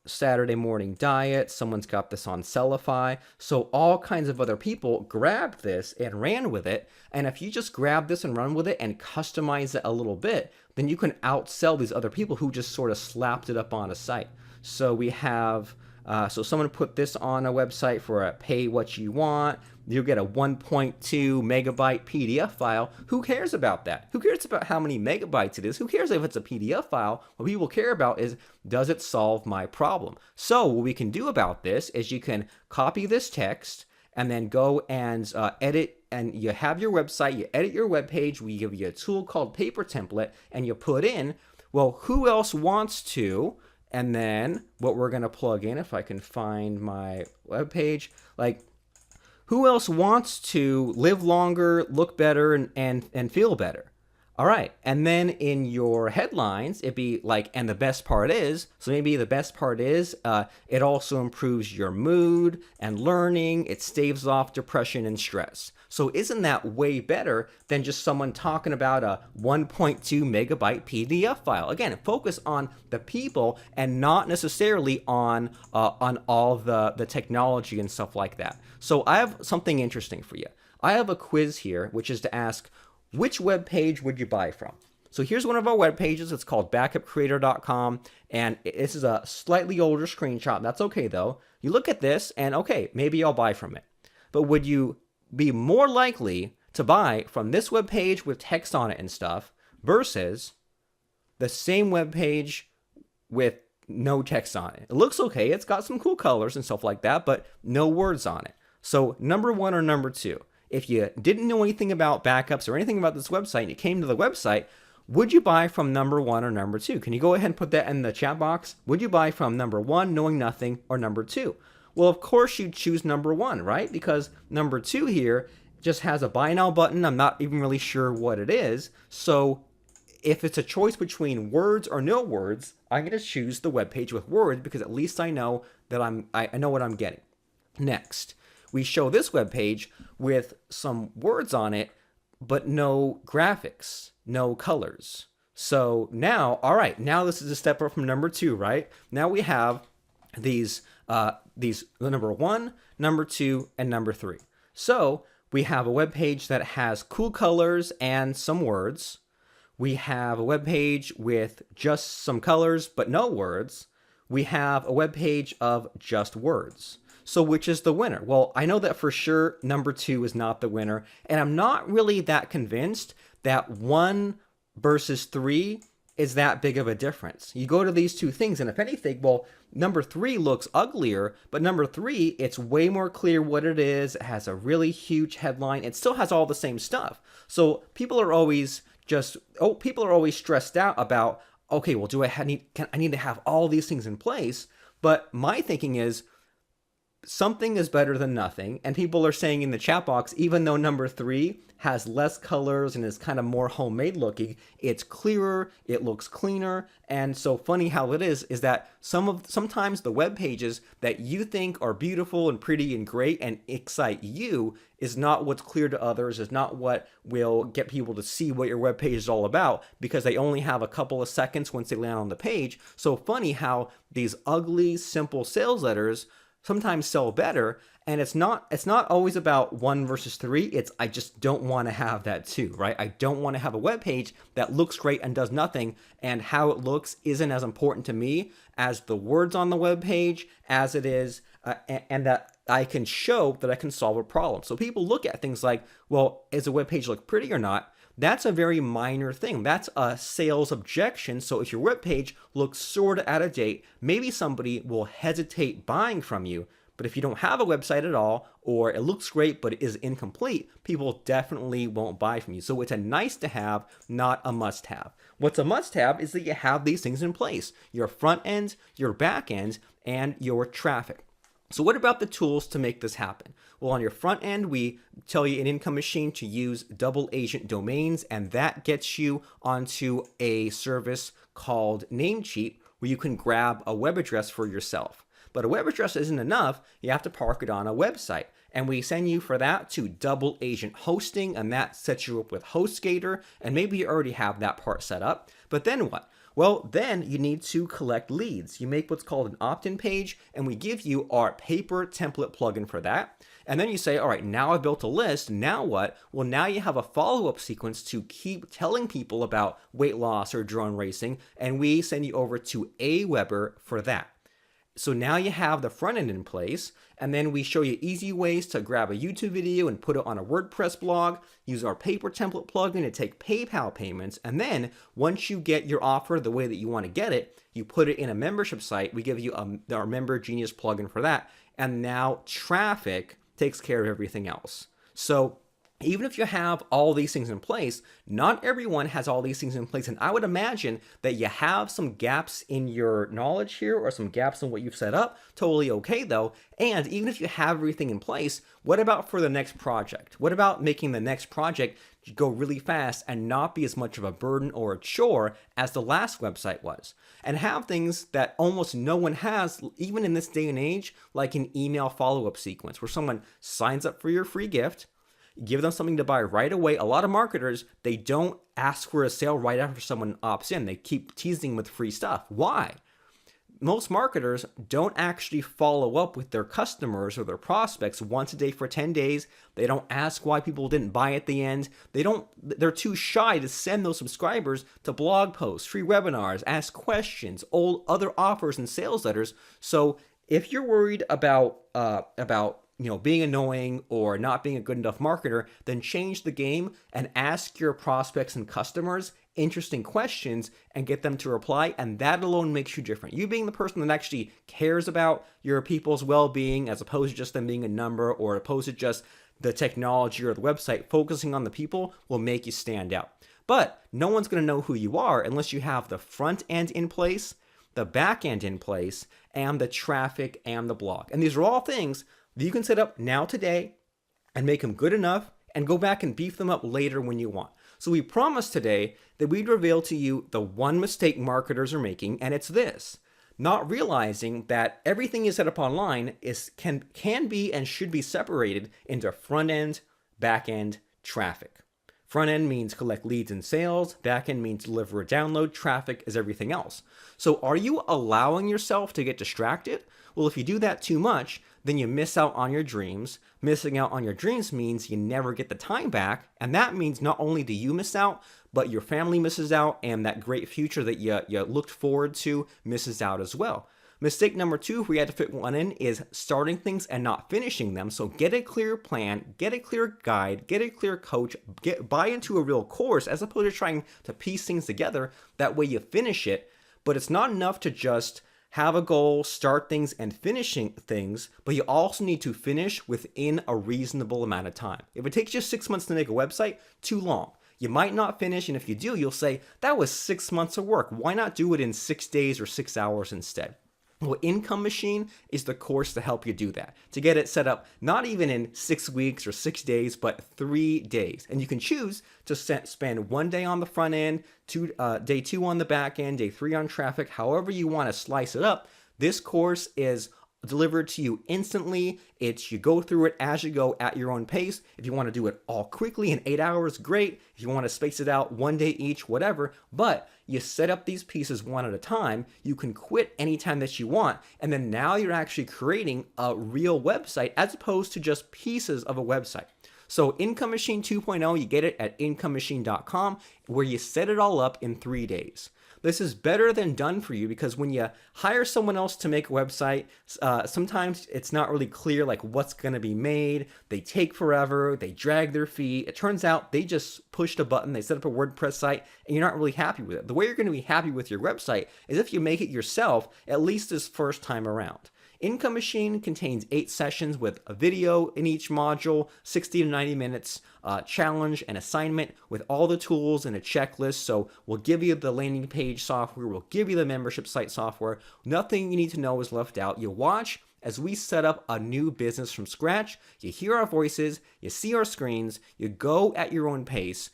Saturday Morning Diet. Someone's got this on Sellify. So all kinds of other people grabbed this and ran with it. And if you just grab this and run with it and customize it a little bit, then you can outsell these other people who just sort of slapped it up on a site. So we have, so someone put this on a website for a pay what you want. You'll get a 1.2 megabyte PDF file. Who cares about that? Who cares about how many megabytes it is? Who cares if it's a PDF file? What people care about is, does it solve my problem? So what we can do about this is you can copy this text and then go and edit, and you have your website, you edit your web page, we give you a tool called Paper Template, and you put in, well, who else wants to? And then what we're gonna plug in, if I can find my web page, like, who else wants to live longer, look better, and feel better? All right, and then in your headlines, it'd be like, and the best part is, so maybe the best part is, it also improves your mood and learning, it staves off depression and stress. So isn't that way better than just someone talking about a 1.2 megabyte PDF file? Again, focus on the people and not necessarily on all the technology and stuff like that. So I have something interesting for you. I have a quiz here, which is to ask, which web page would you buy from? So here's one of our web pages. It's called backupcreator.com, and this is a slightly older screenshot. That's okay, though. You look at this, and okay, maybe I'll buy from it. But would you be more likely to buy from this web page with text on it and stuff versus the same web page with no text on it. It looks okay. It's got some cool colors and stuff like that, but no words on it. So number one or number two, if you didn't know anything about backups or anything about this website and you came to the website, would you buy from number one or number two? Can you go ahead and put that in the chat box? Would you buy from number one, knowing nothing, or number two? Well, of course you'd choose number one, right? Because number two here just has a buy now button. I'm not even really sure what it is. So if it's a choice between words or no words, I'm going to choose the web page with words because at least I know that I know what I'm getting. Next, we show this web page with some words on it, but no graphics, no colors. So now, all right, now this is a step up from number two, right? Now we have these number one, number two, and number three. So we have a web page that has cool colors and some words. We have a web page with just some colors but no words. We have a web page of just words. So which is the winner? Well, I know that for sure number two is not the winner, and I'm not really that convinced that 1 versus 3 is that big of a difference. You go to these two things, and if anything, well, number 3 looks uglier, but number 3, it's way more clear what it is. It has a really huge headline. It still has all the same stuff. So people are always stressed out about, okay, well, I need to have all these things in place? But my thinking is, something is better than nothing, and people are saying in the chat box, even though number 3 has less colors and is kind of more homemade looking, it's clearer, it looks cleaner. And so funny how it is that sometimes the web pages that you think are beautiful and pretty and great and excite you is not what's clear to others, is not what will get people to see what your web page is all about, because they only have a couple of seconds once they land on the page. So funny how these ugly, simple sales letters sometimes sell better, and it's not always about 1 versus 3. It's I just don't want to have that too, right? I don't want to have a web page that looks great and does nothing, and how it looks isn't as important to me as the words on the web page as it is, and that I can show that I can solve a problem. So people look at things like, well, is a web page look pretty or not? That's a very minor thing. That's a sales objection. So if your web page looks sort of out of date, maybe somebody will hesitate buying from you. But if you don't have a website at all, or it looks great but it is incomplete, people definitely won't buy from you. So it's a nice to have, not a must have. What's a must have is that you have these things in place: your front end, your back end, and your traffic. So what about the tools to make this happen? Well, on your front end, we tell you in Income Machine to use double agent domains, and that gets you onto a service called Namecheap, where you can grab a web address for yourself. But a web address isn't enough. You have to park it on a website. And we send you for that to Double Agent Hosting, and that sets you up with HostGator, and maybe you already have that part set up. But then what? Well, then you need to collect leads. You make what's called an opt-in page, and we give you our paper template plugin for that. And then you say, all right, now I've built a list. Now what? Well, now you have a follow-up sequence to keep telling people about weight loss or drone racing, and we send you over to Aweber for that. So now you have the front end in place, and then we show you easy ways to grab a YouTube video and put it on a WordPress blog, use our paper template plugin to take PayPal payments, and then once you get your offer the way that you want to get it, you put it in a membership site. We give you our Member Genius plugin for that, and now traffic takes care of everything else. So even if you have all these things in place, not everyone has all these things in place. And I would imagine that you have some gaps in your knowledge here, or some gaps in what you've set up. Totally okay though. And even if you have everything in place, what about for the next project? What about making the next project go really fast and not be as much of a burden or a chore as the last website was? And have things that almost no one has, even in this day and age, like an email follow-up sequence where someone signs up for your free gift, give them something to buy right away. A lot of marketers, they don't ask for a sale right after someone opts in. They keep teasing with free stuff. Why? Most marketers don't actually follow up with their customers or their prospects once a day for 10 days. They don't ask why people didn't buy at the end. They're too shy to send those subscribers to blog posts, free webinars, ask questions, other offers and sales letters. So if you're worried about being annoying or not being a good enough marketer, then change the game and ask your prospects and customers interesting questions and get them to reply. And that alone makes you different. You being the person that actually cares about your people's well-being as opposed to just them being a number or opposed to just the technology or the website, focusing on the people will make you stand out. But no one's going to know who you are unless you have the front end in place, the back end in place, and the traffic and the blog. And these are all things that you can set up now today and make them good enough and go back and beef them up later when you want. So we promised today that we'd reveal to you the one mistake marketers are making, and it's this: not realizing that everything you set up online can be and should be separated into front end, back end, traffic. Front end means collect leads and sales. Back end means deliver a download. Traffic is everything else. So are you allowing yourself to get distracted? Well, if you do that too much, then you miss out on your dreams. Missing out on your dreams means you never get the time back. And that means not only do you miss out, but your family misses out, and that great future that you looked forward to misses out as well. Mistake number 2, if we had to fit one in, is starting things and not finishing them. So get a clear plan, get a clear guide, get a clear coach, buy into a real course as opposed to trying to piece things together. That way you finish it. But it's not enough to just have a goal, start things, and finishing things, but you also need to finish within a reasonable amount of time. If it takes you 6 months to make a website, too long. You might not finish, and if you do, you'll say, that was 6 months of work. Why not do it in 6 days or 6 hours instead? Well, Income Machine is the course to help you do that, to get it set up not even in 6 weeks or 6 days, but 3 days. And you can choose to spend 1 day on the front end, day 2 on the back end, day 3 on traffic, however you want to slice it up. This course is delivered to you instantly. You go through it as you go at your own pace. If you want to do it all quickly in 8 hours, great. If you want to space it out 1 day each, whatever. But you set up these pieces one at a time. You can quit anytime that you want. And then now you're actually creating a real website as opposed to just pieces of a website. So Income Machine 2.0, you get it at incomemachine.com, where you set it all up in 3 days. This is better than done for you, because when you hire someone else to make a website, sometimes it's not really clear like what's going to be made. They take forever. They drag their feet. It turns out they just pushed a button. They set up a WordPress site and you're not really happy with it. The way you're going to be happy with your website is if you make it yourself, at least this first time around. Income Machine contains 8 sessions with a video in each module, 60 to 90 minutes, challenge and assignment with all the tools and a checklist. So we'll give you the landing page software, we'll give you the membership site software. Nothing you need to know is left out. You watch as we set up a new business from scratch. You hear our voices, you see our screens, you go at your own pace,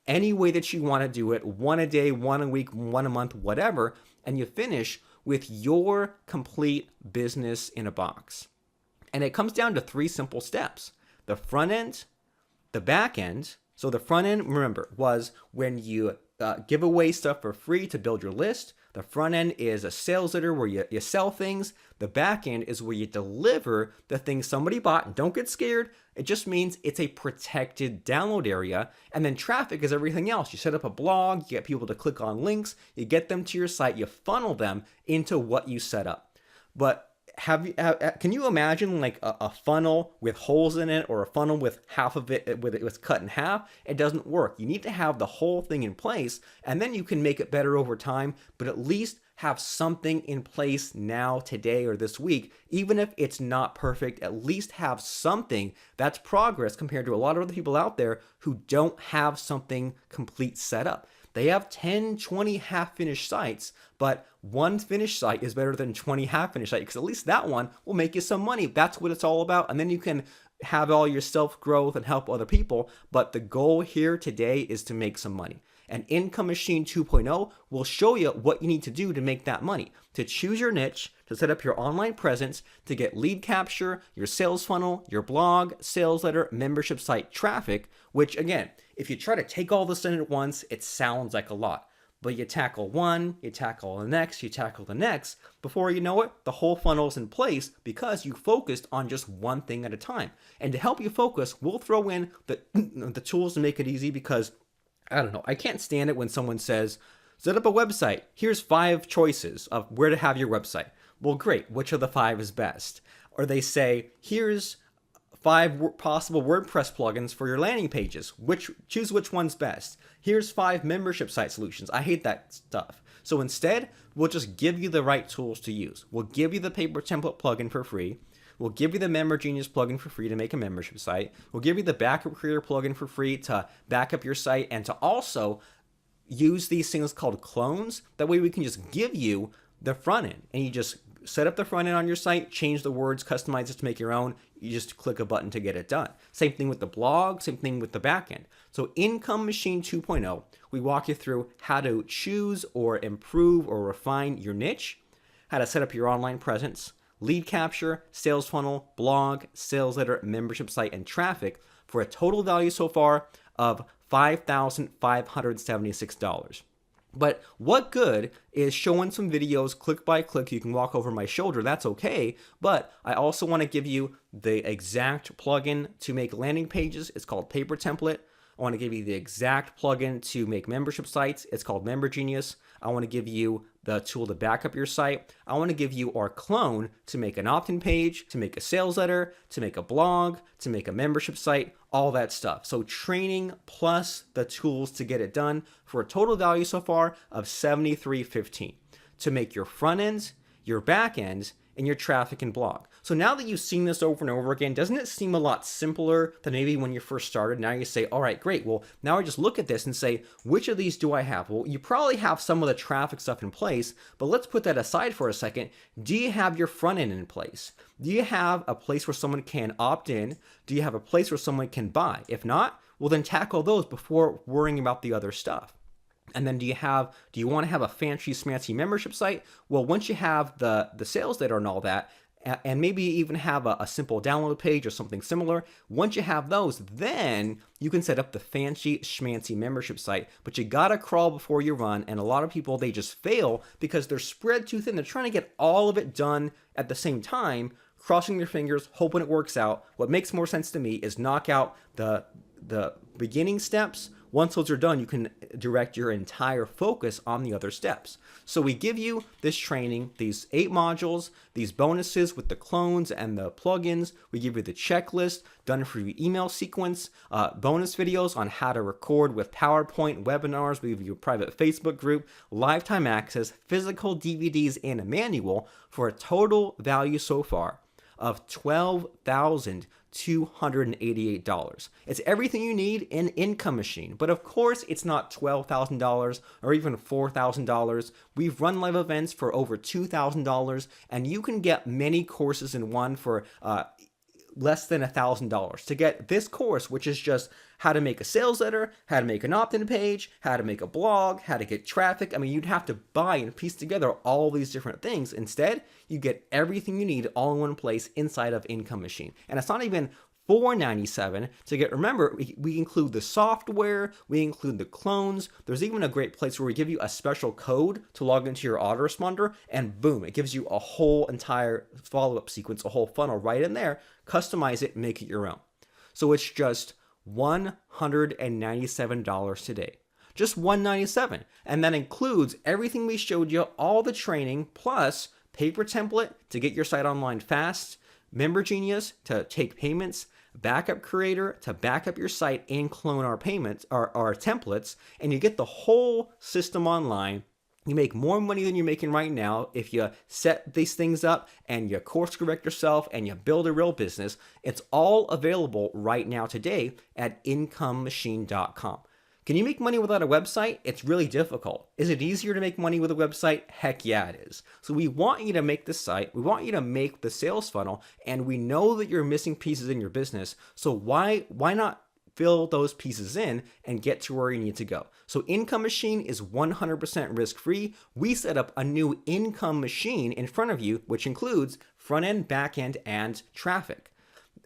any way that you want to do it, 1 a day, 1 a week, 1 a month, whatever, and you finish with your complete business in a box. And it comes down to 3 simple steps: the front end, the back end. So the front end, remember, was when you give away stuff for free to build your list. The front end is a sales letter where you sell things. The back end is where you deliver the things somebody bought. And don't get scared. It just means it's a protected download area. And then traffic is everything else. You set up a blog, you get people to click on links, you get them to your site, you funnel them into what you set up. But can you imagine like a funnel with holes in it, or a funnel with half of it was cut in half? It doesn't work. You need to have the whole thing in place, and then you can make it better over time, but at least have something in place now, today, or this week. Even if it's not perfect, at least have something. That's progress compared to a lot of other people out there who don't have something complete set up. They have 10, 20 half-finished sites, but one finished site is better than 20 half-finished sites, because at least that one will make you some money. That's what it's all about. And then you can have all your self-growth and help other people. But the goal here today is to make some money. And Income Machine 2.0 will show you what you need to do to make that money, to choose your niche, to set up your online presence, to get lead capture, your sales funnel, your blog, sales letter, membership site traffic, which again, if you try to take all this in at once, it sounds like a lot. But you tackle one, you tackle the next, you tackle the next. Before you know it, the whole funnel's in place because you focused on just one thing at a time. And to help you focus, we'll throw in the tools to make it easy, because I don't know, I can't stand it when someone says, set up a website. Here's 5 choices of where to have your website. Well, great. Which of the 5 is best? Or they say, here's 5 possible WordPress plugins for your landing pages. Choose which one's best. Here's 5 membership site solutions. I hate that stuff. So instead, we'll just give you the right tools to use. We'll give you the Paper Template plugin for free. We'll give you the MemberGenius plugin for free to make a membership site. We'll give you the Backup Creator plugin for free to back up your site and to also use these things called clones. That way we can just give you the front end and you just set up the front end on your site, change the words, customize it to make your own. You just click a button to get it done. Same thing with the blog, same thing with the backend. So Income Machine 2.0, we walk you through how to choose or improve or refine your niche, how to set up your online presence, lead capture, sales funnel, blog, sales letter, membership site, and traffic for a total value so far of $5,576. But what good is showing some videos click by click? You can walk over my shoulder, that's okay. But I also want to give you the exact plugin to make landing pages. It's called Paper Template. I want to give you the exact plugin to make membership sites. It's called MemberGenius. I want to give you the tool to back up your site. I want to give you our clone to make an opt-in page, to make a sales letter, to make a blog, to make a membership site, all that stuff. So training plus the tools to get it done for a total value so far of $73.15 to make your front ends, your back ends, and your traffic and blog. So now that you've seen this over and over again, doesn't it seem a lot simpler than maybe when you first started? Now you say, all right, great. Well, now I just look at this and say, which of these do I have? Well, you probably have some of the traffic stuff in place, but let's put that aside for a second. Do you have your front end in place? Do you have a place where someone can opt in? Do you have a place where someone can buy? If not, well, then tackle those before worrying about the other stuff. And then do you want to have a fancy smancy membership site? Well, once you have the sales letter and all that, and maybe even have a simple download page or something similar, once you have those, then you can set up the fancy schmancy membership site. But you gotta crawl before you run, and a lot of people, they just fail because they're spread too thin. They're trying to get all of it done at the same time, crossing their fingers, hoping it works out. What makes more sense to me is knock out the beginning steps. Once those are done, you can direct your entire focus on the other steps. So we give you this training, these 8 modules, these bonuses with the clones and the plugins. We give you the checklist done for your email sequence, bonus videos on how to record with PowerPoint, webinars. We give you a private Facebook group, lifetime access, physical DVDs, and a manual for a total value so far of $12,288. It's everything you need in Income Machine. But of course, it's not $12,000 or even $4,000. We've run live events for over $2,000, and you can get many courses in one for less than $1,000. To get this course, which is just how to make a sales letter, how to make an opt-in page, how to make a blog, how to get traffic. I mean, you'd have to buy and piece together all these different things. Instead, you get everything you need all in one place inside of Income Machine. And it's not even $497 to get. Remember, we include the software, we include the clones. There's even a great place where we give you a special code to log into your autoresponder, and boom, it gives you a whole entire follow-up sequence, a whole funnel right in there. Customize it, make it your own. So it's just $197 today. Just $197. And that includes everything we showed you, all the training, plus Paper Template to get your site online fast, MemberGenius to take payments, Backup Creator to back up your site and clone our payments, our templates, and you get the whole system online. You make more money than you're making right now if you set these things up and you course correct yourself and you build a real business. It's all available right now today at IncomeMachine.com. Can you make money without a website? It's really difficult. Is it easier to make money with a website? Heck yeah, it is. So we want you to make the site, we want you to make the sales funnel, and we know that you're missing pieces in your business. So why not fill those pieces in and get to where you need to go? So Income Machine is 100% risk-free. We set up a new Income Machine in front of you, which includes front end, back end, and traffic.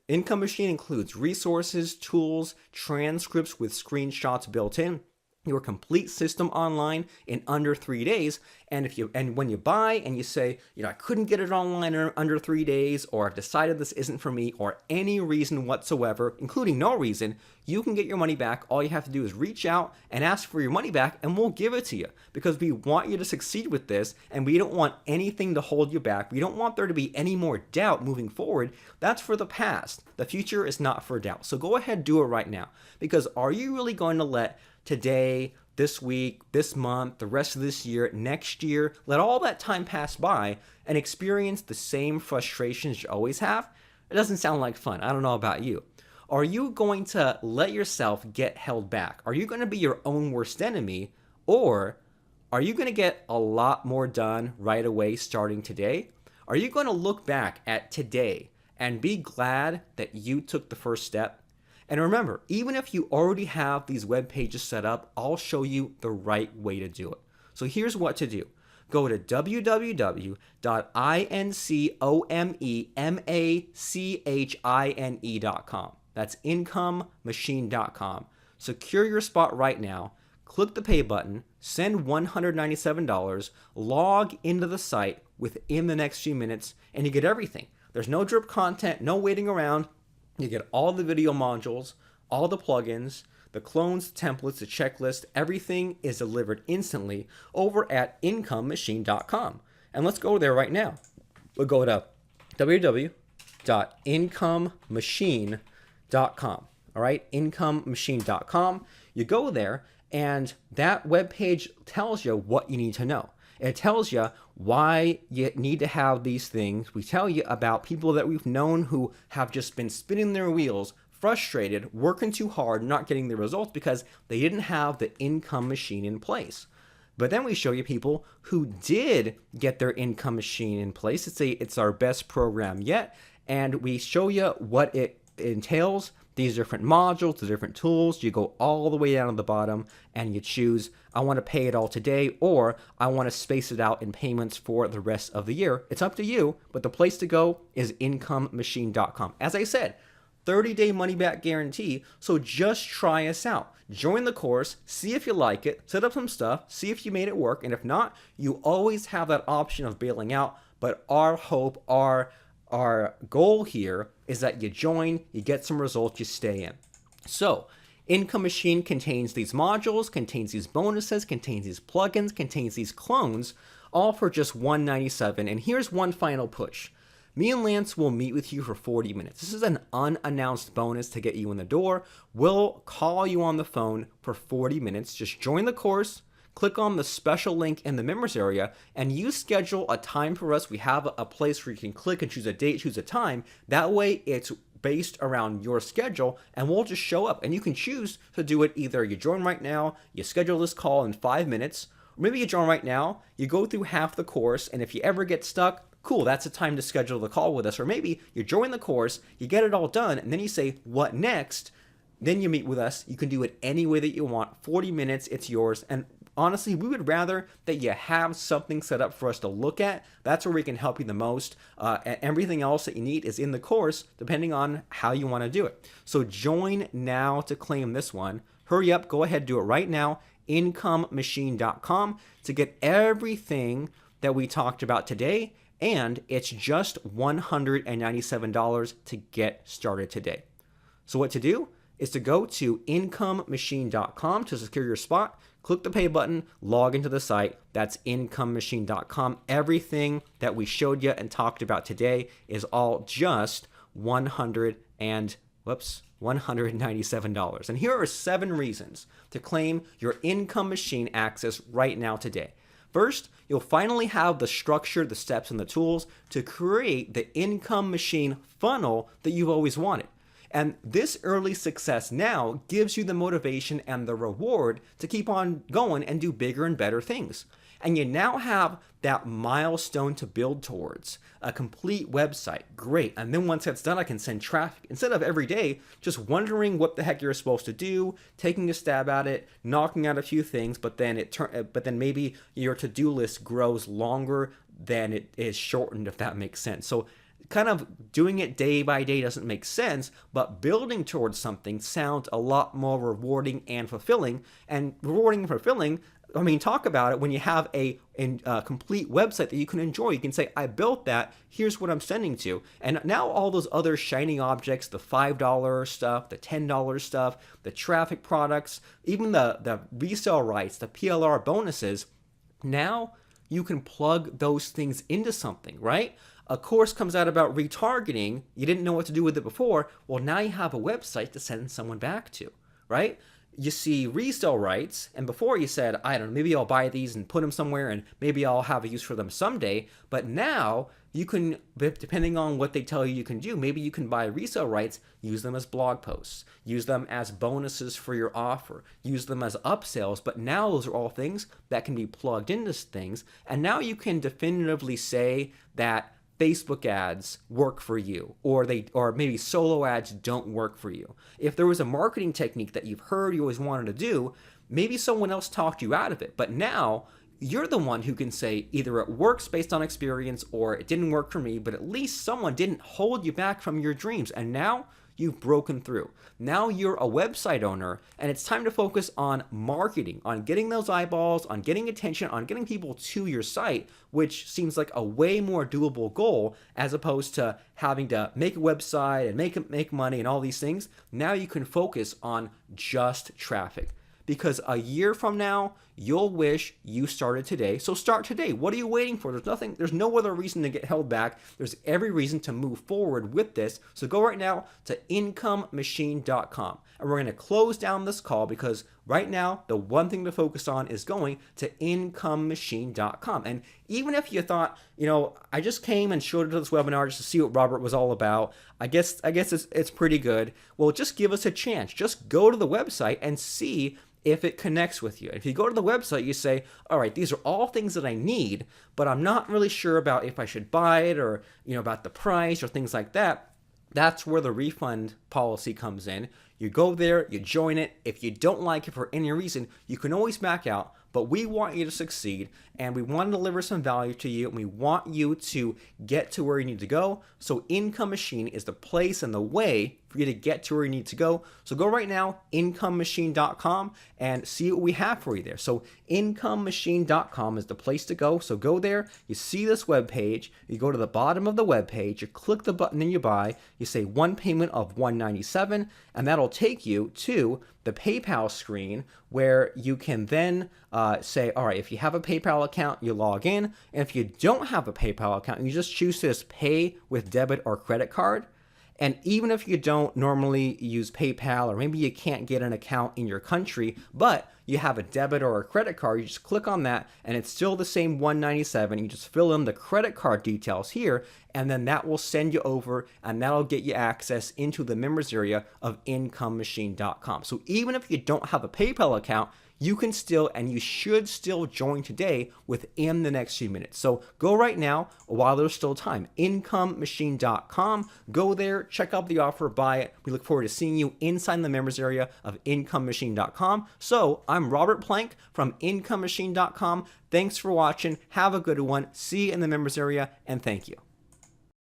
Income Machine includes resources, tools, transcripts with screenshots built in. your complete system online in under 3 days. And when you buy and you say, I couldn't get it online in under 3 days, or I've decided this isn't for me, or any reason whatsoever, including no reason, you can get your money back. All you have to do is reach out and ask for your money back, and we'll give it to you, because we want you to succeed with this, and we don't want anything to hold you back. We don't want there to be any more doubt moving forward. That's for the past. The future is not for doubt. So go ahead, do it right now, because are you really going to let today, this week, this month, the rest of this year, next year, let all that time pass by and experience the same frustrations you always have? It doesn't sound like fun. I don't know about you. Are you going to let yourself get held back? Are you going to be your own worst enemy? Or are you going to get a lot more done right away starting today? Are you going to look back at today and be glad that you took the first step? And remember, even if you already have these web pages set up, I'll show you the right way to do it. So here's what to do. Go to www.incomemachine.com. That's incomemachine.com. Secure your spot right now. Click the pay button, send $197, log into the site within the next few minutes, and you get everything. There's no drip content, no waiting around. You get all the video modules, all the plugins, the clones, the templates, the checklist. Everything is delivered instantly over at incomemachine.com. And let's go there right now. We'll go to www.incomemachine.com. All right, incomemachine.com. You go there, and that web page tells you what you need to know. It tells you why you need to have these things. We tell you about people that we've known who have just been spinning their wheels, frustrated, working too hard, not getting the results because they didn't have the income machine in place. But then we show you people who did get their income machine in place. It's our best program yet. And we show you what it entails, these different modules, the different tools. You go all the way down to the bottom and you choose, I want to pay it all today, or I want to space it out in payments for the rest of the year. It's up to you, but the place to go is incomemachine.com. As I said, 30-day money-back guarantee, so just try us out. Join the course, see if you like it, set up some stuff, see if you made it work, and if not, you always have that option of bailing out. But our hope, our goal here is that you join, you get some results, you stay in. So, Income Machine contains these modules, contains these bonuses, contains these plugins, contains these clones, all for just $197. And here's one final push. Me and Lance will meet with you for 40 minutes. This is an unannounced bonus to get you in the door. We'll call you on the phone for 40 minutes. Just join the course, click on the special link in the members area, and you schedule a time for us. We have a place where you can click and choose a date, choose a time. That way it's based around your schedule, and we'll just show up. And you can choose to do it either you join right now, you schedule this call in 5 minutes, or maybe you join right now, you go through half the course, and if you ever get stuck, cool, that's the time to schedule the call with us. Or maybe you join the course, you get it all done, and then you say, what next? Then you meet with us. You can do it any way that you want. 40 minutes, it's yours. And honestly, we would rather that you have something set up for us to look at. That's where we can help you the most. And everything else that you need is in the course, depending on how you want to do it. So join now to claim this one. Hurry up, go ahead, do it right now. incomemachine.com to get everything that we talked about today. And it's just $197 to get started today. So what to do is to go to incomemachine.com to secure your spot, click the pay button, log into the site. That's incomemachine.com. Everything that we showed you and talked about today is all just $197. And here are 7 reasons to claim your Income Machine access right now today. First, you'll finally have the structure, the steps, and the tools to create the Income Machine funnel that you've always wanted. And this early success now gives you the motivation and the reward to keep on going and do bigger and better things. And you now have that milestone to build towards, a complete website. Great. And then once that's done, I can send traffic instead of every day just wondering what the heck you're supposed to do, taking a stab at it, knocking out a few things, but then maybe your to-do list grows longer than it is shortened, if that makes sense. So kind of doing it day by day doesn't make sense, but building towards something sounds a lot more rewarding and fulfilling. And rewarding and fulfilling, I mean, talk about it when you have a complete website that you can enjoy. You can say, I built that, here's what I'm sending to. And now all those other shiny objects, the $5 stuff, the $10 stuff, the traffic products, even the resale rights, the PLR bonuses, now you can plug those things into something, right? A course comes out about retargeting. You didn't know what to do with it before. Well, now you have a website to send someone back to, right? You see resale rights, and before you said, I don't know, maybe I'll buy these and put them somewhere and maybe I'll have a use for them someday. But now you can, depending on what they tell you can do, maybe you can buy resale rights, use them as blog posts, use them as bonuses for your offer, use them as upsells. But now those are all things that can be plugged into things. And now you can definitively say that Facebook ads work for you, or maybe solo ads don't work for you. If there was a marketing technique that you've heard you always wanted to do, maybe someone else talked you out of it. But now you're the one who can say either it works based on experience or it didn't work for me, but at least someone didn't hold you back from your dreams. And now you've broken through. Now you're a website owner, and it's time to focus on marketing, on getting those eyeballs, on getting attention, on getting people to your site, which seems like a way more doable goal as opposed to having to make a website and make money and all these things. Now you can focus on just traffic. Because a year from now, you'll wish you started today. So start today. What are you waiting for? There's no other reason to get held back. There's every reason to move forward with this. So go right now to incomemachine.com. And we're going to close down this call because right now, the one thing to focus on is going to incomemachine.com. And even if you thought, I just came and showed it to this webinar just to see what Robert was all about, I guess it's pretty good. Well, just give us a chance. Just go to the website and see if it connects with you. If you go to the website, you say, all right, these are all things that I need, but I'm not really sure about if I should buy it or, about the price or things like that. That's where the refund policy comes in. You go there, you join it. If you don't like it for any reason, you can always back out. But we want you to succeed, and we want to deliver some value to you, and we want you to get to where you need to go. So Income Machine is the place and the way for you to get to where you need to go. So go right now, incomemachine.com, and see what we have for you there. So incomemachine.com is the place to go. So go there, you see this web page, you go to the bottom of the web page, you click the button and you buy, you say one payment of $197, and that'll take you to the PayPal screen where you can then say, all right, if you have a PayPal account, you log in. And if you don't have a PayPal account, you just choose to just pay with debit or credit card. And even if you don't normally use PayPal, or maybe you can't get an account in your country, but you have a debit or a credit card, you just click on that and it's still the same $197. You just fill in the credit card details here, and then that will send you over, and that'll get you access into the members area of incomemachine.com. So even if you don't have a PayPal account, you can still, and you should still, join today within the next few minutes. So go right now while there's still time. incomemachine.com. Go there, check out the offer, buy it. We look forward to seeing you inside the members area of incomemachine.com. So I'm Robert Plank from incomemachine.com. Thanks for watching. Have a good one. See you in the members area, and thank you.